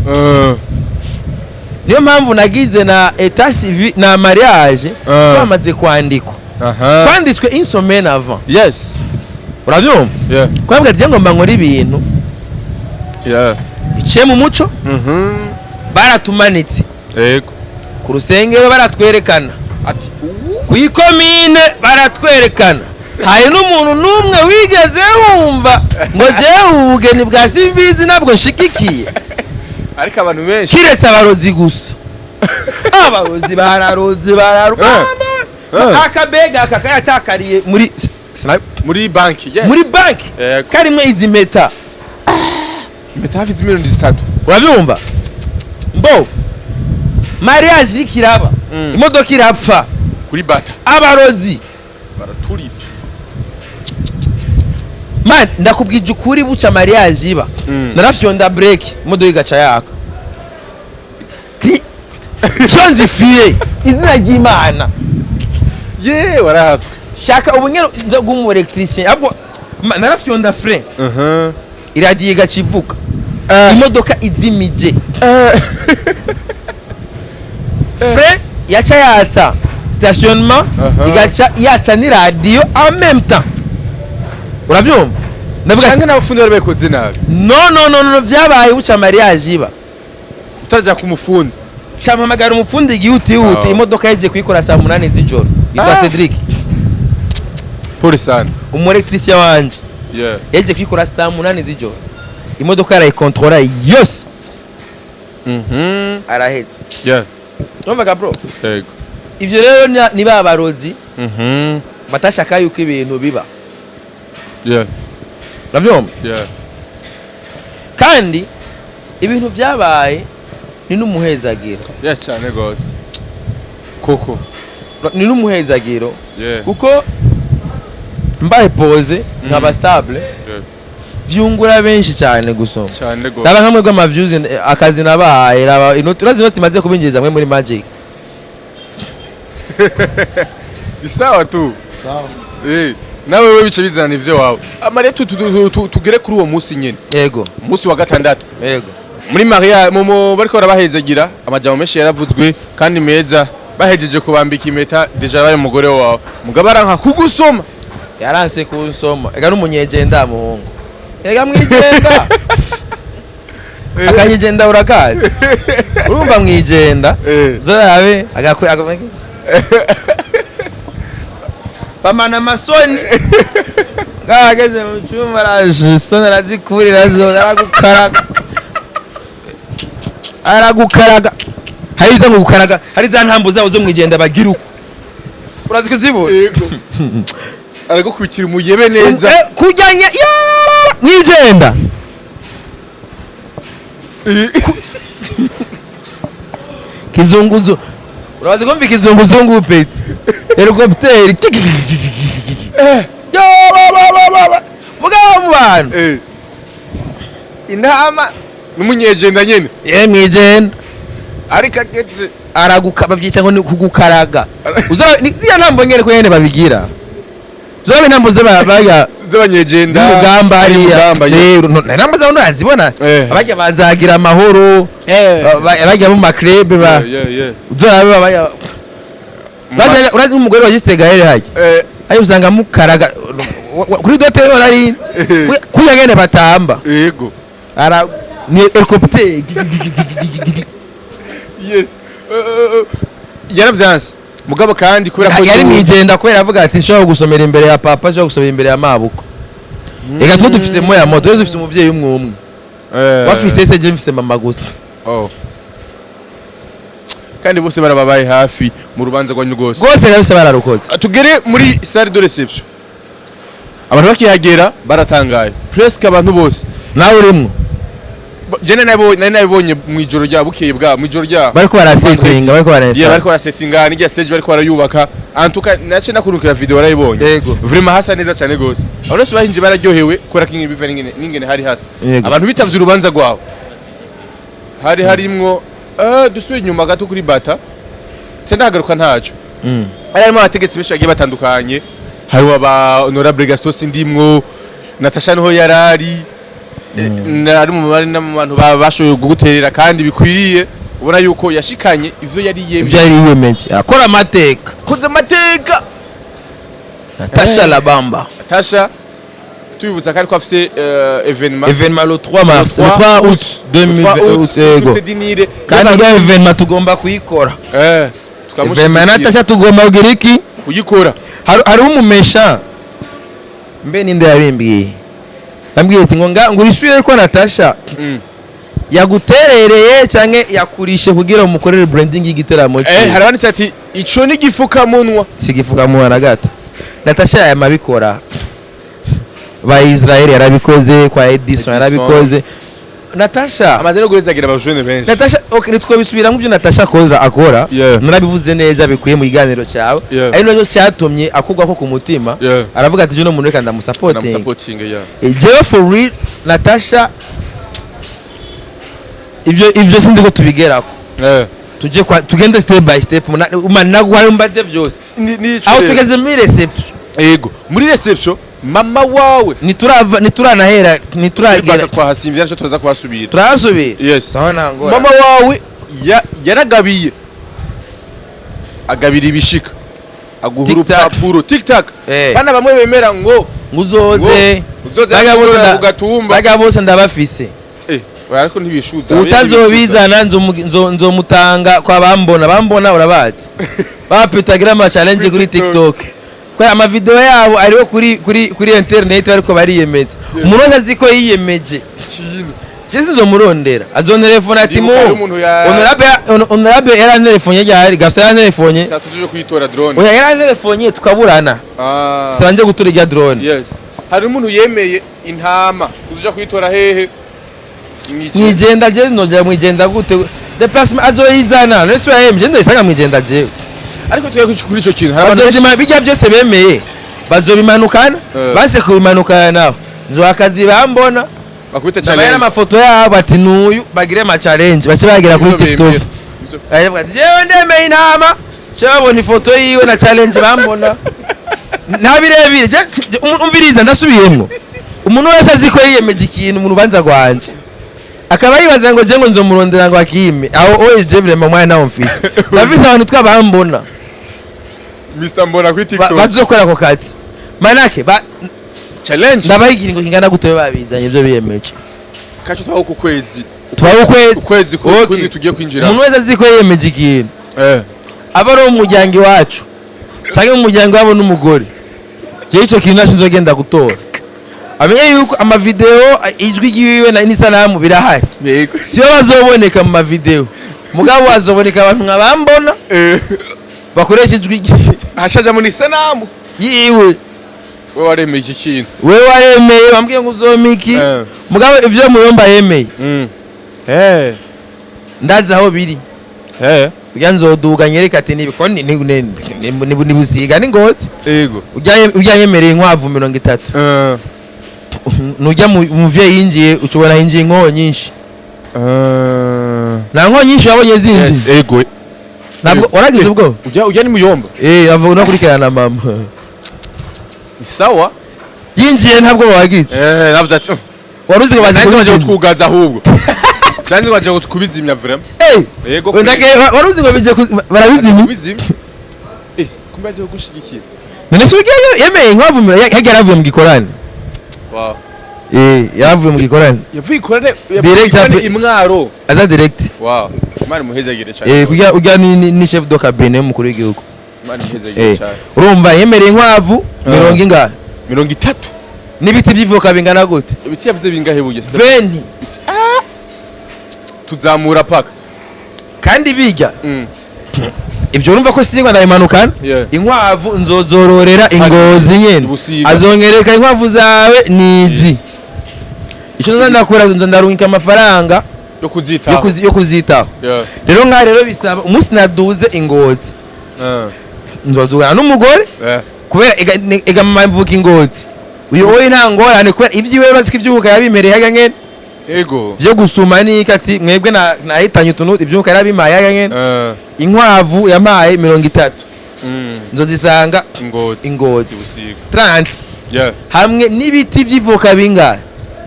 niyo mpamvu nagize na etat civil na mariage twamaze kwandikwa twanditswe une semaine avant yes urabyumva kwabwa ati ngomba nkora ibintu biciye mu muco baratumanitse ku rusengero baratwerekana ati ku ikomine baratwerekana hari n'umuntu n'umwe wigeze wumva ngo jewe ubugeni bwa Simbizi nabwo nshigikiye ariko abantu benshi kiretse abarozi gusa abarozi bararoze akabega akayatakariye muri banki. Yes. muri banki karimwe izi mpeta hafi z'imiliyoni 3. urabyumva mbo mariage irikiraba imodoka irapfa kuri bata abarozi baraturira man ndakubwije ukuri buca mariage iba narafyonda break imodoka igaca yaka Sonzi fiye izina ry'Imana warahaswe shaka ubunyero nzo gumu electricien abwo narafyonda frein iradiye igacivuka imodoka izimije frein yaca yatsa stationnement igaca yatsa ni radio en même temps urabyumva ndavuga cyangwa n'abafundi bari bakoze nabi no vyabaye buca mariage iba utaja ku mufundi shampamagara umufundi igihutihuti imodoka yaje kuyikora saa 8 z'ijoro yitwa Cedric Polisan umuelectricien wanje yaje kuyikora saa 8 z'ijoro imodoka arayikontrola yose arahetse numvaga bro yego ivyo rero ni babarozi batashaka yuko ibintu biba uravyumva kandi ibintu vyabaye ni n'umuhezagiro cyane gose koko ni n'umuhezagiro kuko mbaye pose nkaba stable vyungura benshi cyane gusoma cyane gose naba nkamwe gwa views akazi nabaye raba inoti maze kubinjiriza mwe muri magic isawa tu nawe we bice bizana ivyo wawe amare tugere kuri uwo munsi nyene yego munsi wa gatandatu yego muri Maria mu bariko barabahezagira amajambo menshi yaravuzwe kandi meza bahejeje kubambika impeta deja baye umugore wawe mugabo aranka kugusoma yaranse kunsoma ega n'umunyegenda muhungu ega mwijenda akanyigenda urakazi urumva mwijenda zorabe agakwe bamana masoni gageze mu cyumba arajusona arazikurira zo aragukaraga hari za gukaraga hari za ntambo zawo zo mwijenda bagira uko urazi kuzibo yego aragukubikira umuyebe neza kujyanye mwijenda kizunguzo urazi kumva kizunguzungu peti helicopter mugabo mu bantu intama n'umunyegenda nyene mwijenda ariko ageze babyita ngo ni kugukaraga uzora ziya ntambo ngere ko yene babigira zobe ntambo z'abanyegenda z'umugamba hariya rero ntambo zawo ndazibona abajya bazagira amahoro abajya mu makrebe uzora baba urazi umugore wa Gistega here haje ayo usanga mukaraga kuri dotero ari kuyagene batamba yego ara ni helicopter yaravyanse mugabo kandi kubera ko yari mwijenda kubera avuga ati shaka gusomera imbere ya papa shaka gusomera imbere ya mabuko ega twe dufise moya moto dufise umuvyeyi umwe wafise se je mfise mama gusa kandi bose barababaye hafi mu rubanza rwa nyugose gose kabisa bararukoze tugere muri salle de reception abantu bakihagera baratangaye presque abantu bose nawe urimo jene nabibonye mu ijoro rya bukeye bwa mu ijoro rya bariko barasettinga bariko barasettinga n'ijya stage bariko barayubaka antuka nace nakurukira video barayibonye vraiment hasa neza cyane gose abantu bahinje bararyohewe kora kingi biva n'ingene hari hasa abantu bitavye urubanza rwawe hari harimwo dusubira inyuma gato kuri bata ndagaruka ntaco harimo abategetsi benshi bagiye batandukanye hari aba honorable Gaston Sindimwo Natasha niho yarari nari mu bari n'abantu bashoboye guguterera kandi bikwiriye ubona yuko yashikanye ivyo yari yemeje akora amateka koze amateka Natasha Labamba Natasha tubibutsa kandi ko afise événement le 3 mars le 3 août 2020 kandi ya événement tugomba kuyikora événement Natasha tugomba kugira iki kuyikora hari umumesha mbe ninde yabimbiye ambwiye ati ngo ngurisuye ko Natasha yaguterereye canke yakurishe kugira umukorere branding y'igiteramo cye hari abanditse ati ico ni gifuka munwa sigifuka mu na gato Natasha yamabikora ba Israel yarabikoze kwa Edison yarabikoze Natasha amaze no guhezagira abajene benshi Natasha okay nitwo bisubira nk'ibyo Natasha akora narabivuze neza bikuye mu iganiro cyawe ari nacyo cyatumye akugwa ko ku mutima aravuga ati je no muntu reka ndamusupporting je for real Natasha ivyo sinzi ko tubigerako tuje tugende step by step nagwaye mbaze byose aho tugeze muri reception yego muri reception mama wawe nituranahera nituragera kwa hasimbye naco tuza kwasubira turasubira yes sawa ngora mama wawe yaragabiye agabira ibishika aguhura urupapuro TikTok bana bamwe bemera ngo uzoze baga bose ndabafise ariko ntibishuza utazobizana nzomutanga kwa bambona urabazi bapitagira ama challenge kuri TikTok kwa ama video yabo ariho kuri internet ariko bariyemeza umuntu wese aziko yiyemeje Jesi nzomurondera azontelefone ati mu honorable yarantelefone ryari gaso yarantelefone satuje kuyitora drone oya yarantelefone tukaburana sanje gutura rya drone yes hari umuntu yemeye intama kuzuja kuyitora hehe mwijenda je nojya mwijenda gute déplacement azoyizana nese yahemje ndayisanga mwijenda je ariko tuye kuri ico kintu harabazima bijya byose bemeye bazobimanukana base kubimanukana naho nzo akazi bambona bakubita challenge bayana amafoto yabo ati nuyu bagire ama challenge bace bagira kuri TikTok ayavuga jewe ndemeye inama cyabona ifoto yiwe na challenge bambona nabirebire umviriza ndasubiyemwo umuntu wese aziko yiyemeje ikintu mu rubanza rwanje akaba yibaza ngo je ngo nzomurondera ngo akime aho oje vraiment mwana nawo mfise bafise abantu twabambona Mr Mbona kuri TikTok bazokora ko kati manake challenge ndabayigira ngo kingana gute babizanye byo biyemeje kacho twaho ku kwezi ukwezi tugiye kwinjira umuntu wese aziko yiyemeje ikintu abaro umuryango wacu cyangwa umuryango wabo n'umugore je ico kintu naco nzogenda gutora amenye yuko ama video ijwi giwiwe na nisanamu birahari siyo bazoboneka mu ma video mugabo bazoboneka abantu nkabambona bakoresha ijwi hashaja mu nisanamu yiwe we waremeye iki kintu we waremeye bambwiye ngo uzomiki mugabo ivyo muyomba yemeye ndaza aho biri nzoduga nyereka ati nibiko ni busiga ni ngozi yego ujya yemereye inkwavu 30 nujya mu vye yinjiye ucubona yinjiye inko nyinshi na nko nyinshi wabonye zinji yego nabwo waragize ubwo ujya ni muyomba avuga unakurikirana mama isawa yinjiye ntabwo wagize navuze ati waruzi ko baje twugaza ahubwo kandi baje kubizimya vraiment yego waruzi ko bije barabizimya kumbe aje gushigikira none se yemeye inkwavu yagera avuye mu gikorani wow yavuye mu gikorani yavuye ikorane imwaro aza direct wow mari muhezagire cyane ujya ni chef de cabinet mukuru w'igihugu mari muhezagire cyane urumva yemereye inkwavu 30 n'ibiti by'ivoka bingana gute ibiti yavuze bingahe buye 20 tuzamura paka kandi bijya ibyo urumva ko singwa ndayimanukana inkwavu nzozororera ingozi nyene azongereka inkwavu zawe nizi ico ndakora ndarungika amafaranga yo kuzitaho rero nka rero bisaba umunsi naduze ingozi nzodugana n'umugore kubera ega mvuka ingozi uyu wowe ntangorane kubera ivyiwe baziko ivyuka yabimereye haga nyene ego byo gusuma ni kati mwebwe nahitanye utuntu ivyuka yarabimaye haga nyene inkwavu yamaye 30 nzozisanga ingozi 30 hamwe n'ibiti by'ivoka bingahe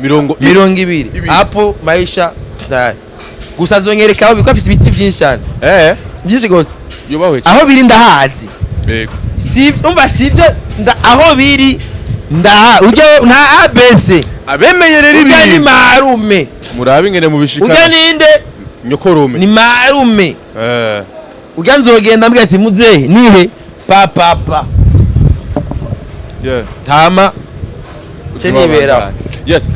20 apo maisha gusa zongereka aho biko afise ibiti byinshi cyane byinshi gose yobawe aho biri ndahazi yego si umva sibyo aho biri ujya nta abese abemeye rero ibi ni marume murabe ngene mu bishika ujya ninde nyokorume ni marume ujya nzogenda mbwira ati muzehe nihe papa tama tenibera yes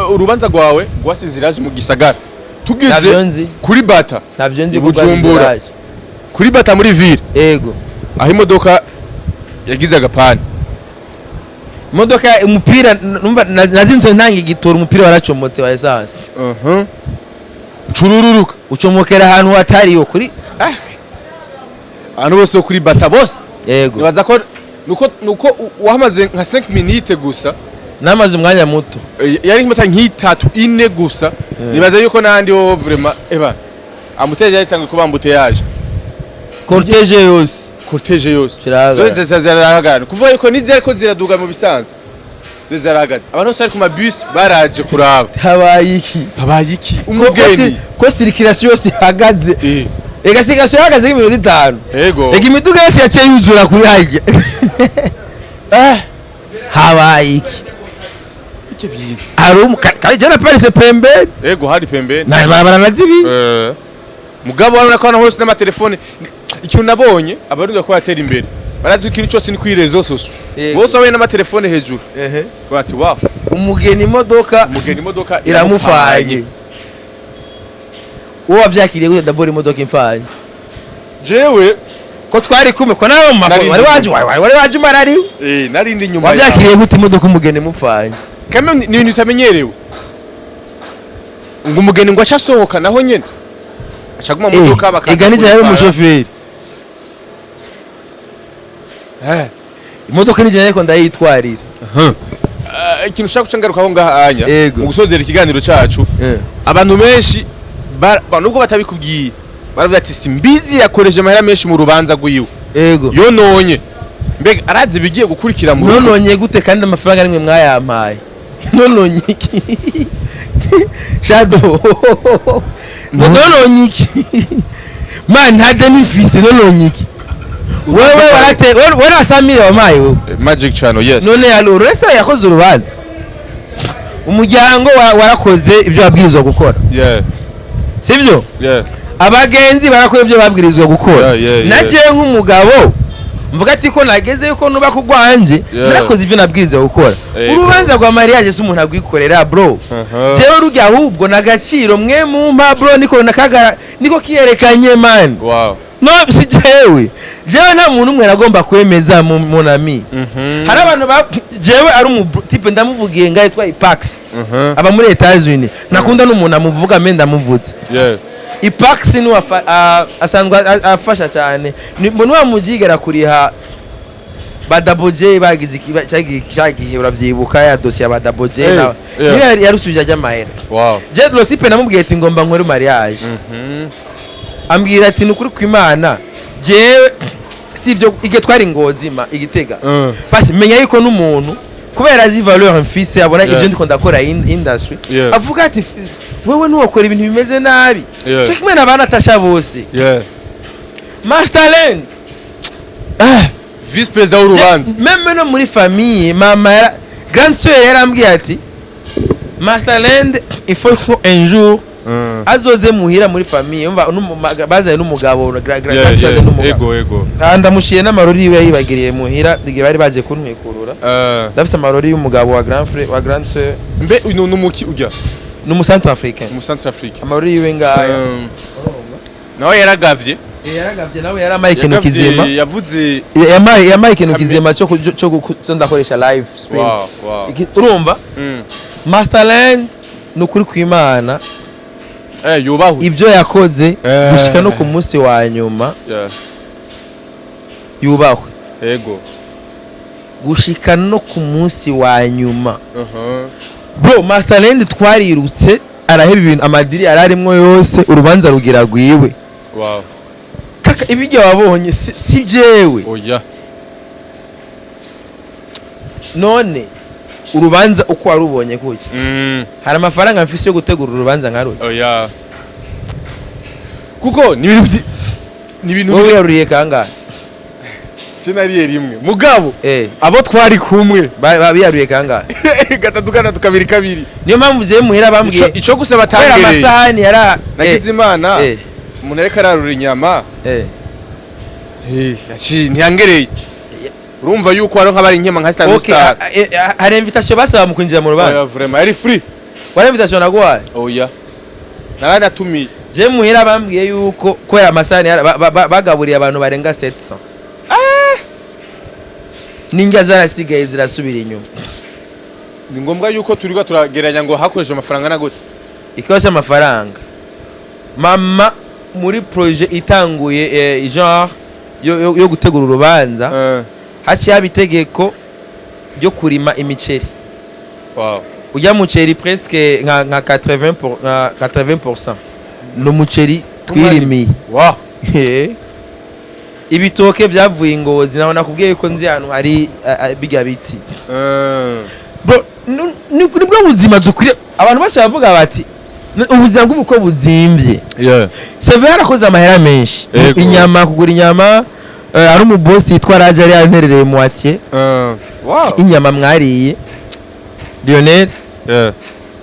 urubanza rwawe rwasiziraje mu gisagara tugeze kuri bata navyo nzi Bujumbura kuri bata muri ville ego aho imodoka yagize agapani imodoka umupira numva nazinzo ntanga igitora umupira waracomotse wa essence curururuka ucomokera ahantu hatariyo kuri ahantu bose kuri bata bose yego nibaza ko nuko wahamaze nka 5 minutes gusa namaze umwanya muto yari nk'imota nk'itatu ine gusa nibaza yuko nandi wo vraiment amuteje yatanga kuba mbuteyage cortege yose zose zarahagana kuvuga yuko nizere ko ziraduga mu bisanzwe zose zarahagaze abantu bose ari ku mabus baraje kuraba habaye iki umugeni ko circulation yose ihagaze ega circulation ihagaze nk'iminota 5 yego ega imiduga yose yaciye yuzura kuri hajya habaye iki arum kajana parise pembe yego hari pembe na barabara nazibi mugabo warona ko hose n'ama telefone ikintu nabonye abarundi ko batera imbere barazi ikintu cyose ni kuri rezo soso bose abaye n'ama telefone hejuru bati wow umugeni imodoka iramufanye uwo wavyakiriye gute dabora imodoka imfanye jewe ko twari kumwe ko nawe mafo wari waje marari narindi nyuma wavyakiriye gute imodoka umugeni mupfanye kame ni ibintu utamenyerewe ngo umugeni ngo acasohoka naho nyene acaguma mu modoka bakaka iganije yari umushoferi imodoka nije ariko ndayitwarira ikintu ushaka gucangaruka aho ngahanya mu gusozera ikiganiro cacu abantu benshi nubwo batabikubwiye baravuga ati simbizi yakoreje amahera menshi mu rubanza rwiwe yego yononye mbega arazi bigiye gukurikira mu nononye gute kandi amafaranga nimwe mwayampaye nononye iki shadow nononye iki man hada nifise nononye iki wewe warate wera samira wamaye wewe magic channel yes none yalo resa yakoze urubanza umuryango warakoze ibyo babwirizwa gukora sivyo abagenzi barakoze ibyo babwirizwa gukora naje nk'umugabo mvuga ati ko nageze yuko nuba kugwanje narakoze ivyo nabwirizwa gukora urubanza rwa mariage se umuntu agwikorera bro jewe rujya ahubwo nagaciro mwe mu mpa bro niko kiyerekanye man wow no si jewe nta muntu umwe nagomba kwemeza mu nami hari abantu jewe ari umu type ndamuvugiye ngaye twa ipax aba muri Etats-Unis nakunda n'umuntu amuvuga me ndamuvutse ipax ni asanzwe afasha cyane mbona wamugigera kuriha badaboje bagize ikibagihe uravyibuka ya dossier badaboje na niyo yarusubije ajya mahera wow je lo type namubwiye ati ngomba nkore mariage ambwira ati nukuri kw'Imana jewe sivyo ige twari ngozima igitega basi menya yuko n'umuntu kubera azi valeur mfise abona ivyo ndiko ndakora industry avuga ati wewe nuwakora ibintu bimeze nabi cyo kimwe n'abana atasha bose Masterland vice president w'urubanza même no muri famille mama grande sœur yarambwiye ati Masterland il faut un jour azoze muhira muri famille umva bazaye n'umugabo grande n'umugabo ego ndamushiye n'amarori yiwe yibagiriye muhira dige bari baje kuntwikurura ndafise amarori y'umugabo wa grand frère wa grande sœur mbe uno numuki ujya numu Centrafricain amarori yiwe ngaya nawe yaragavye nawe yaramaye ikintu kizima yavuze yamaye ikintu kizima cyo ndakoresha live stream urumva Masterland nukuri kw'Imana yubaho ivyo yakoze gushika no ku munsi wa nyuma yubaho yego gushika no ku munsi wa nyuma bro Masterland twarirutse araheba ibintu amadiri ararimwo yose urubanza rugira gwiwe wow kaka ibijye wabonye si jewe oya none urubanza uko warubonye kuki hari amafaranga mfise yo gutegura urubanza nkaro oya kuko ni ibintu wowe yaruriye kangahe cinariye rimwe mugabo abo twari kumwe babiyariye kangahe gatatu kabiri niyo mpamvu je muhera bambwiye ico gusa batangereye amasahani yara nagize imana umuntu ariko ararura inyama yaci ntiyangereye urumva yuko ari nk'abari inyama nka stand star hari invitation basaba mu kwinjira mu rubanza vraiment ari free wari invitation nagwaye oya naranatumiye je muhira bambwiye yuko kwera amasani bagaburiye abantu barenga 700 ninga zarasigaye zirasubira inyuma. Ni ngombwa yuko turiko turageranya ngo hakoresha amafaranga na gute ikosha amafaranga mama muri projet itanguye genre yo gutegura urubanza haciye abitegeko ryo kurima imiceri. Wow. Ujya muceri presque nka 80% no muceri twirimiye. Wow. Ibitoke byavuye Ngozi naho nakubwiye ko nzi hano hari biga biti. Bro nibwo buzima dukwiye abantu bose bavuga bati ubuzima bw'uko buzimbye. Yeah. Seve yarakoze amahera menshi. Inyama kugura inyama ari umu boss yitwa Raja ari yanterereye moitié. Wow. Inyama mwariye. Lionel. Yeah.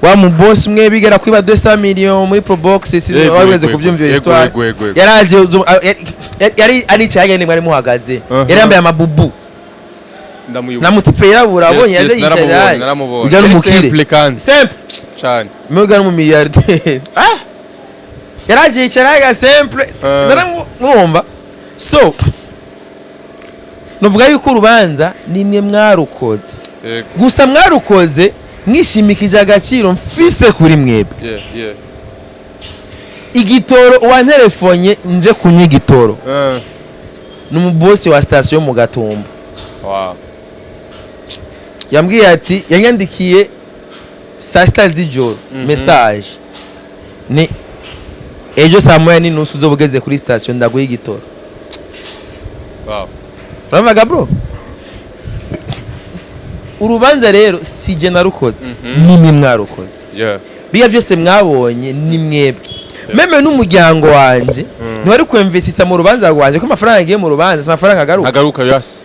Wa mu boss umwe bigera kwiba 200 million muri Pro Box waweze kuvyumvira histoire. Yaraje yari ari cyagende mwari muhagaze. Yari yambaye amabubu. Namutipe yarabura abonye yaje yicara. Ujya n'umukire. Simple. Cyane. Mwega n'umumilliardaire. Yaraje yicara ya simple. Naramwumva. So novuga yuko urubanza nimwe mwarukoze. Gusa mwarukoze mwishimikije agaciro mfise kuri mwebwe. Igitoro wanterefonye nze kunywa igitoro. N'umubosi wa station mu Gatumba. Wow. Yambwiye ati yanyandikiye saa 6 z'ijoro message ni ejo saa 9:30 uzobugeze kuri station ndaguha igitoro. Wow. Uramaga bro? Urubanza rero sije narukoze nimwe mwarukoze. Biya byose mwabonye ni mwebwe. Meme n'umuryango wanje ntiwari kwemvesisa mu rubanza rwanje ko amafaranga yagiye mu rubanza amafaranga agaruka yasi.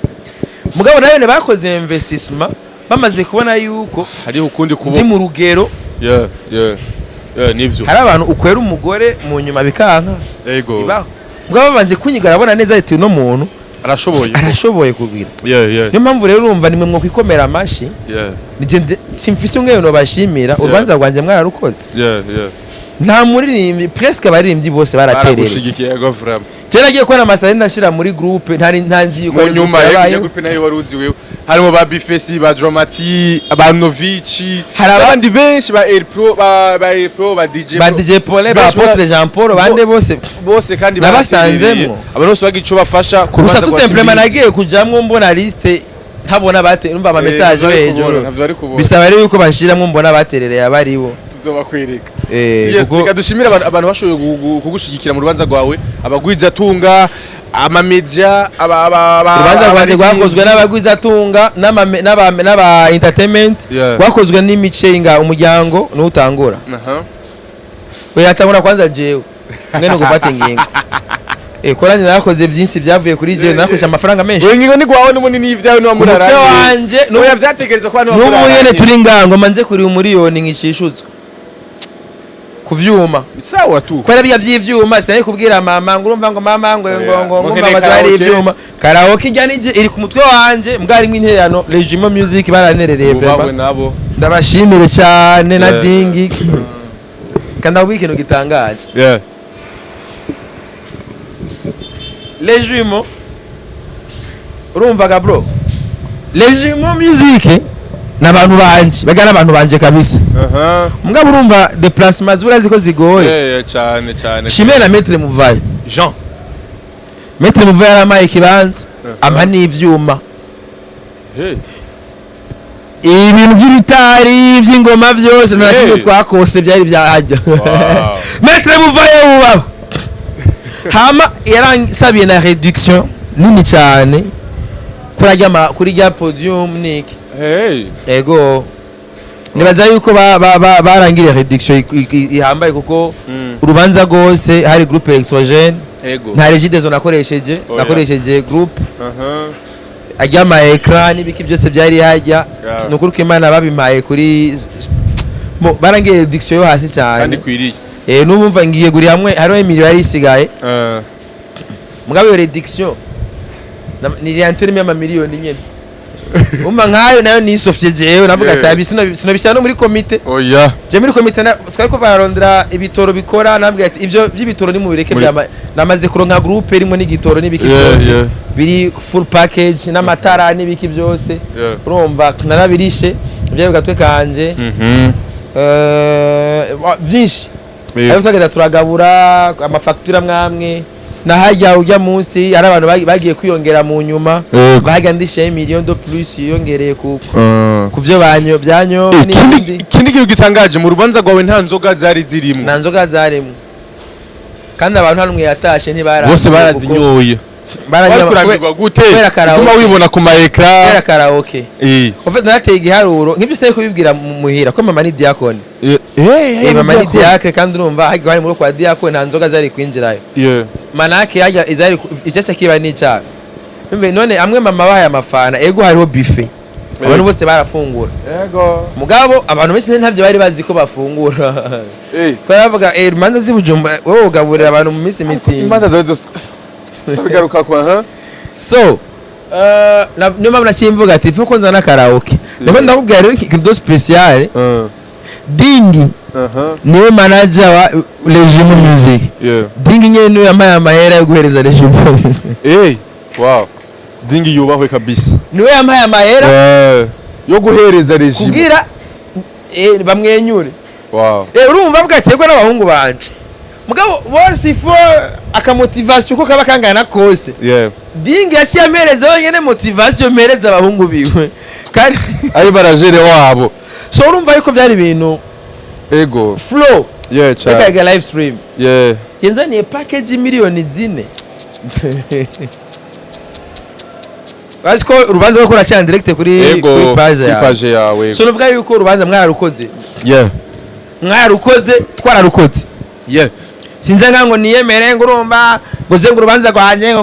Mugabo nayo bakoze investissement bamaze kubona yuko hari ukundi kubo ndi mu rugero. Nivyo hari abantu ukwera umugore mu nyuma bikanka. Yego. Mugabo banje kunyigara abona neza ati no muntu arashoboye kubwira. Niyo mpamvu rero urumva nimwe mwo kwikomera amashi. Nije simfise umwe no bashimira urubanza rwanje mwararukoze. Nta muririmbyi presque abaririmbyi bose baraterera. Baragushigikiye go vraiment. Jera giye kora amasari ndashira muri groupe ntanzi yuko ari nyuma ya groupe nayo waruzi wewe. Harimo ba Bifesi ba Dramati Abanovici abandi benshi ba Air Pro ba DJ Paul ba Apotre Jean Paul bande bose kandi basanzemwo abantu bose bagico bafasha kurusa tout simplement nagiye kujamwe mbona liste ntabona bate numva ama message hejuru bisaba rero yuko bashiramwe mbona baterereye abaribo tuzobakwereka. Reka dushimira abantu bashoboye kugushigikira mu rubanza rwawe abagwiza tunga amamedia urubanza rwanje rwakozwe n'abagwiza tunga n'aba entertainment rwakozwe n'imicenga umuryango n'utangura. We yatangura kwanza jewe ngene gufata ingingo. Korani nakoze byinshi byavuye kuri jewe nakoresha amafaranga menshi. Ingingo ni gwawe n'umunini y'ivyawe no amuraranye. Wanje no yavyategerezwa kwa no n'umuyene turi ngango manze kuri umuriyoni ngicishuzwe kuvyuma sawa tu kwera biya by'ivyuma sinaye kubwira mama ngo urumva ngo mama ngo mama zari ivyuma karaoke ijyanije iri ku mutwe wanje mbwari mw'interano Regime Music baranerereye nabo ndabashimire cyane na dingi kanda weekend gitangaje. Regime urumvaga bro Regime Music n'abantu banje bagana abantu banje kabisa. Mugabo urumva déplacement zurazi ko zigoye. Cyane. Shimera na Maître Muvaye Jean. Maître Muvaye aramaye kibanza ampa n'ivyuma. Ibintu by'ibitari by'ingoma byose nakimwe twakose byari byahajya. Maître Muvaye ubaba. Hama yaransabiye na réduction nini cyane kuri rya podium niki. Ego nibaza yuko barangiriye réduction ihambaye kuko urubanza rwose hari groupe électrogène nta regidezo nakoresheje groupe ajya ama écran n'ibiki byose byari hajya nukuri ko Imana babimpaye kuri barangiriye réduction yo hasi cyane kandi kwiriye. N'ubumva ngiye guri hamwe hariho miliyoni yari isigaye mugabo iyo réduction ni rentrée y'ama miliyoni nyene umva nkayo nayo nisofye jewe navuga ati abi sinobishyira no muri komite oya je muri komite twari ko bararondera ibitoro bikora navuga ati ivyo by'ibitoro ni mu bireke namaze kuronka groupe irimo n'igitoro n'ibiki byose biri full package n'amatara n'ibiki byose urumva narabirishe ibyo bigatwe kanje byinshi ayo twagenda turagabura amafacture amwe nahajya ujya munsi hari abantu bagiye kwiyongera mu nyuma bahaga ndishe million de plus yongereye ku byo byanyo kindi kintu gitangaje mu rubanza rwawe nta nzoga zari zirimo nta nzoga zarimo kandi abantu hano mwe yatashe ntibara bose barazinyoye barakurambirwa gute kuma wibona ku ma ecran era karaoke ofete nateye igiharuro nk'ivise kubibwira muhira ko mama ni diakone mama ni diakre kandi urumva hagi bari muri kwa diakone nta nzoga zari kwinjirayo manake yaja izari icyase kiba ni cyaka none amwe mama bahaye amafana ego hariho buffet abantu bose barafungura yego mugabo abantu benshi ntavyo bari bazi ko bafungura baravuga manza zibujumbura wowe ugaburira abantu mu minsi miti imanza zawe zose bigaruka kwa so niyo mpamvu nakimvuga ati ifu ko nzana karaoke niko ndakubwira rero ikintu special dingi niwe manager wa Regime Music dingi nyene niwe yamaye amahera yo guhereza Regime wow dingi yubahwe kabisa niwe yamaye amahera yo guhereza Regime kugira bamwenyure wow urumva bwategwa n'abahungu banje mugabo bose ifo akamotivation ko kaba kangana kose dingi yaciye amereza wenyene motivation mereza abahungu biwe kandi ari barajere wabo so urumva yuko byari ibintu ego flow cha like live stream yenzaniye package miliyoni 4 Basiko urubanza rwo kora cyane direct kuri page yawe so nuvuga yuko urubanza mwararukoze mwararukoze twararukoze sinza ngango niyemere ngurumba ngoze ngurubanza kwanje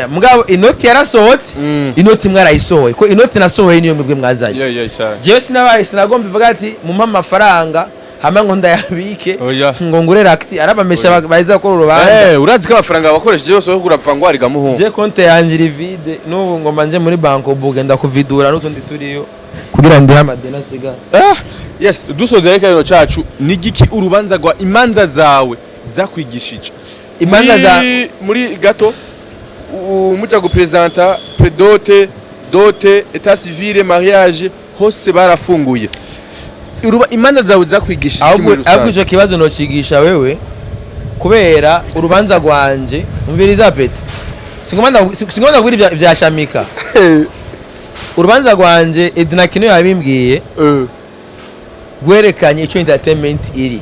mugabo inoti yarasohotse inoti mwarayisohoye ko inoti nasohoye niyo mwebwe mwazaye jewe sinabaye sinagomba ivuga ati mumpa amafaranga hama ngo ndayabike ngo ngure rakti arabamesha bayiza ko urubanza urazi ko amafaranga bakoresheje yose yo kurapfa ngo ariga muhungu je konte yanje vide n'ubu ngo manje muri banko bugenda kuvidura n'utundi turiyo kugira ndi amadena siga yes dusoze reka rero cacu nigiki urubanza rwa imanza zawe zakwigishije imanza za muri gato muja gupresenta predote dote etat civil mariage hose barafunguye imanza zawe zakwigishije ahubwo ico kibazo no cigisha wewe kubera urubanza rwanje umviriza peti singomanda kuri bya shamika urubanza rwanje Edna Kino yabimbwiye gwerekanye ico entertainment iri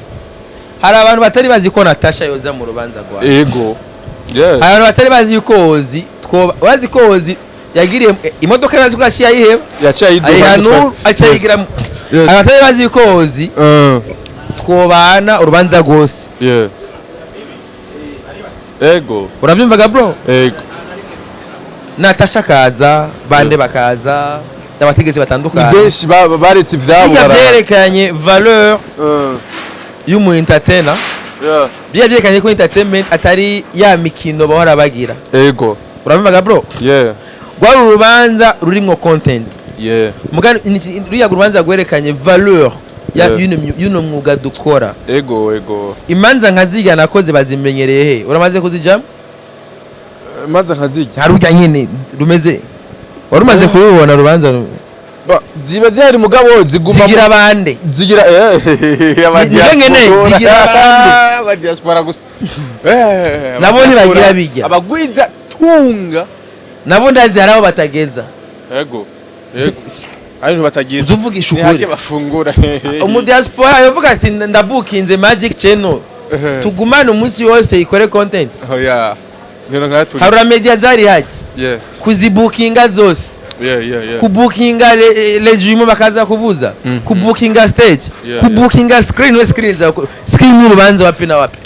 hari abantu batari bazi ko Natasha yoza mu rubanza rwa ego hari abantu batari bazi yuko ozi wazi ko ozi yagiriye imodoka yazi ko ashiya yiheba arihanure acayigira abantu batari bazi yuko ozi twobana urubanza rwose ego urabyumvaga bro ego Natasha kaza bande bakaza abategezi batandukanye benshi baretse ivyabo byerekanye valeur y'umu entertainer byerekanye ko entertainment atari ya mikino bahora bagira ego urabyumvaga bro rwa urubanza rurimwo content mugani ruriya urubanza gwerekanye valeur y'uno mwuga dukora ego imanza nkaziga nakoze bazimenyereye he uramaze kuzijamo imanza nkaziga harujya nyine rumeze warumaze kubibona rubanza ziba zihari mugabo ziguma zigira bande zigira aba diaspora gusa nabo ntibagira bijya abagwiza tunga nabo ndazi haraho batageza ego ayo batageza uzuvugisha ukuri bafungura umu diaspora yovuga ati ndabukinze magic channel tugumane umunsi wose ikore content harura media zari haje kuzibukinga zose kubukinga Regime bakaza kuvuza kubukinga stage kubukinga screen we screen za screen y'urubanza wapi na wapi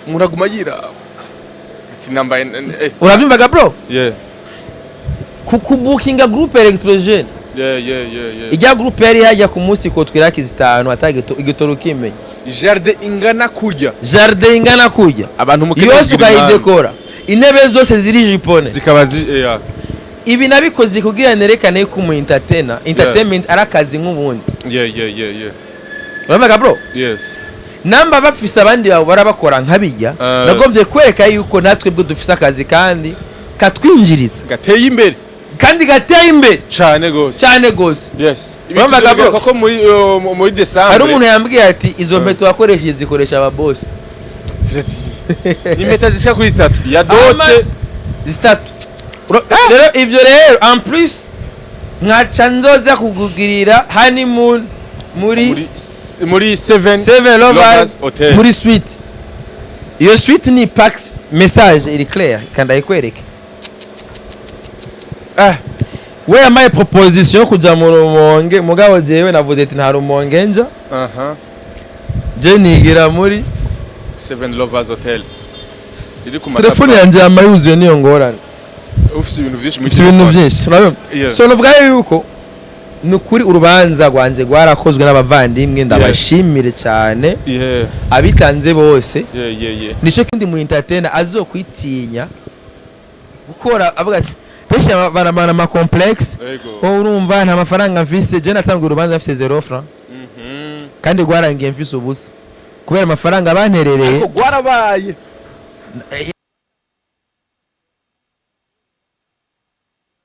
muraguma yira ati namba urabyumvaga bro kubukinga groupe electrogene ijya groupe yari hajya ku munsi ko twiraki zitanu atagito igitoro kimenya jardin ingana kurya abantu mukeye yose ukayidekora intebe zose ziri jipone zikaba ibi nabikoze kugira nerekane yuko umu entertainment ari akazi nk'ubundi. Yeah. Urabona bro? Yes. Namba bafise abandi babo barabakora nk'abijya, nagombye kwereka yuko natwe bwo dufise akazi kandi katwinjiritse. Gateye imbere. Kandi gateye imbere. Cyane gose. Yes. Urabona bro? Kuko muri December. Hari umuntu yambwiye ati izo mpeta wakoresheje zikoresha aba boss. Ni mpeta zishaka kuri 3 ya dote zitatu. Rero ivyo rero en plus nkaca nzoza kugugirira honeymoon muri 7 Lovers Hotel muri suite. Iyo suite ni pax message iri clear kandi ayikwereke. We yamaye proposition kuja mu Rumonge mugabo jewe navuze ati nta Rumonge nja. Je nigira muri 7 Lovers Hotel. Iri ku telefone yanje yamayuzuye niyo ngorane. Ufise ibintu byinshi mu ibintu byinshi. So novuga yuko nukuri urubanza rwanje rwarakozwe n'abavandimwe ndabashimire cyane. Abitanze bose. Nico kindi mu entertainer azokwitinya gukora avuga ati benshi baramana ama complex. Urumva nta mafaranga mfise je natanga urubanza mfise 0 francs. Kandi rwarangiye mfise ubusa kubera amafaranga banterereye. Rwarabaye.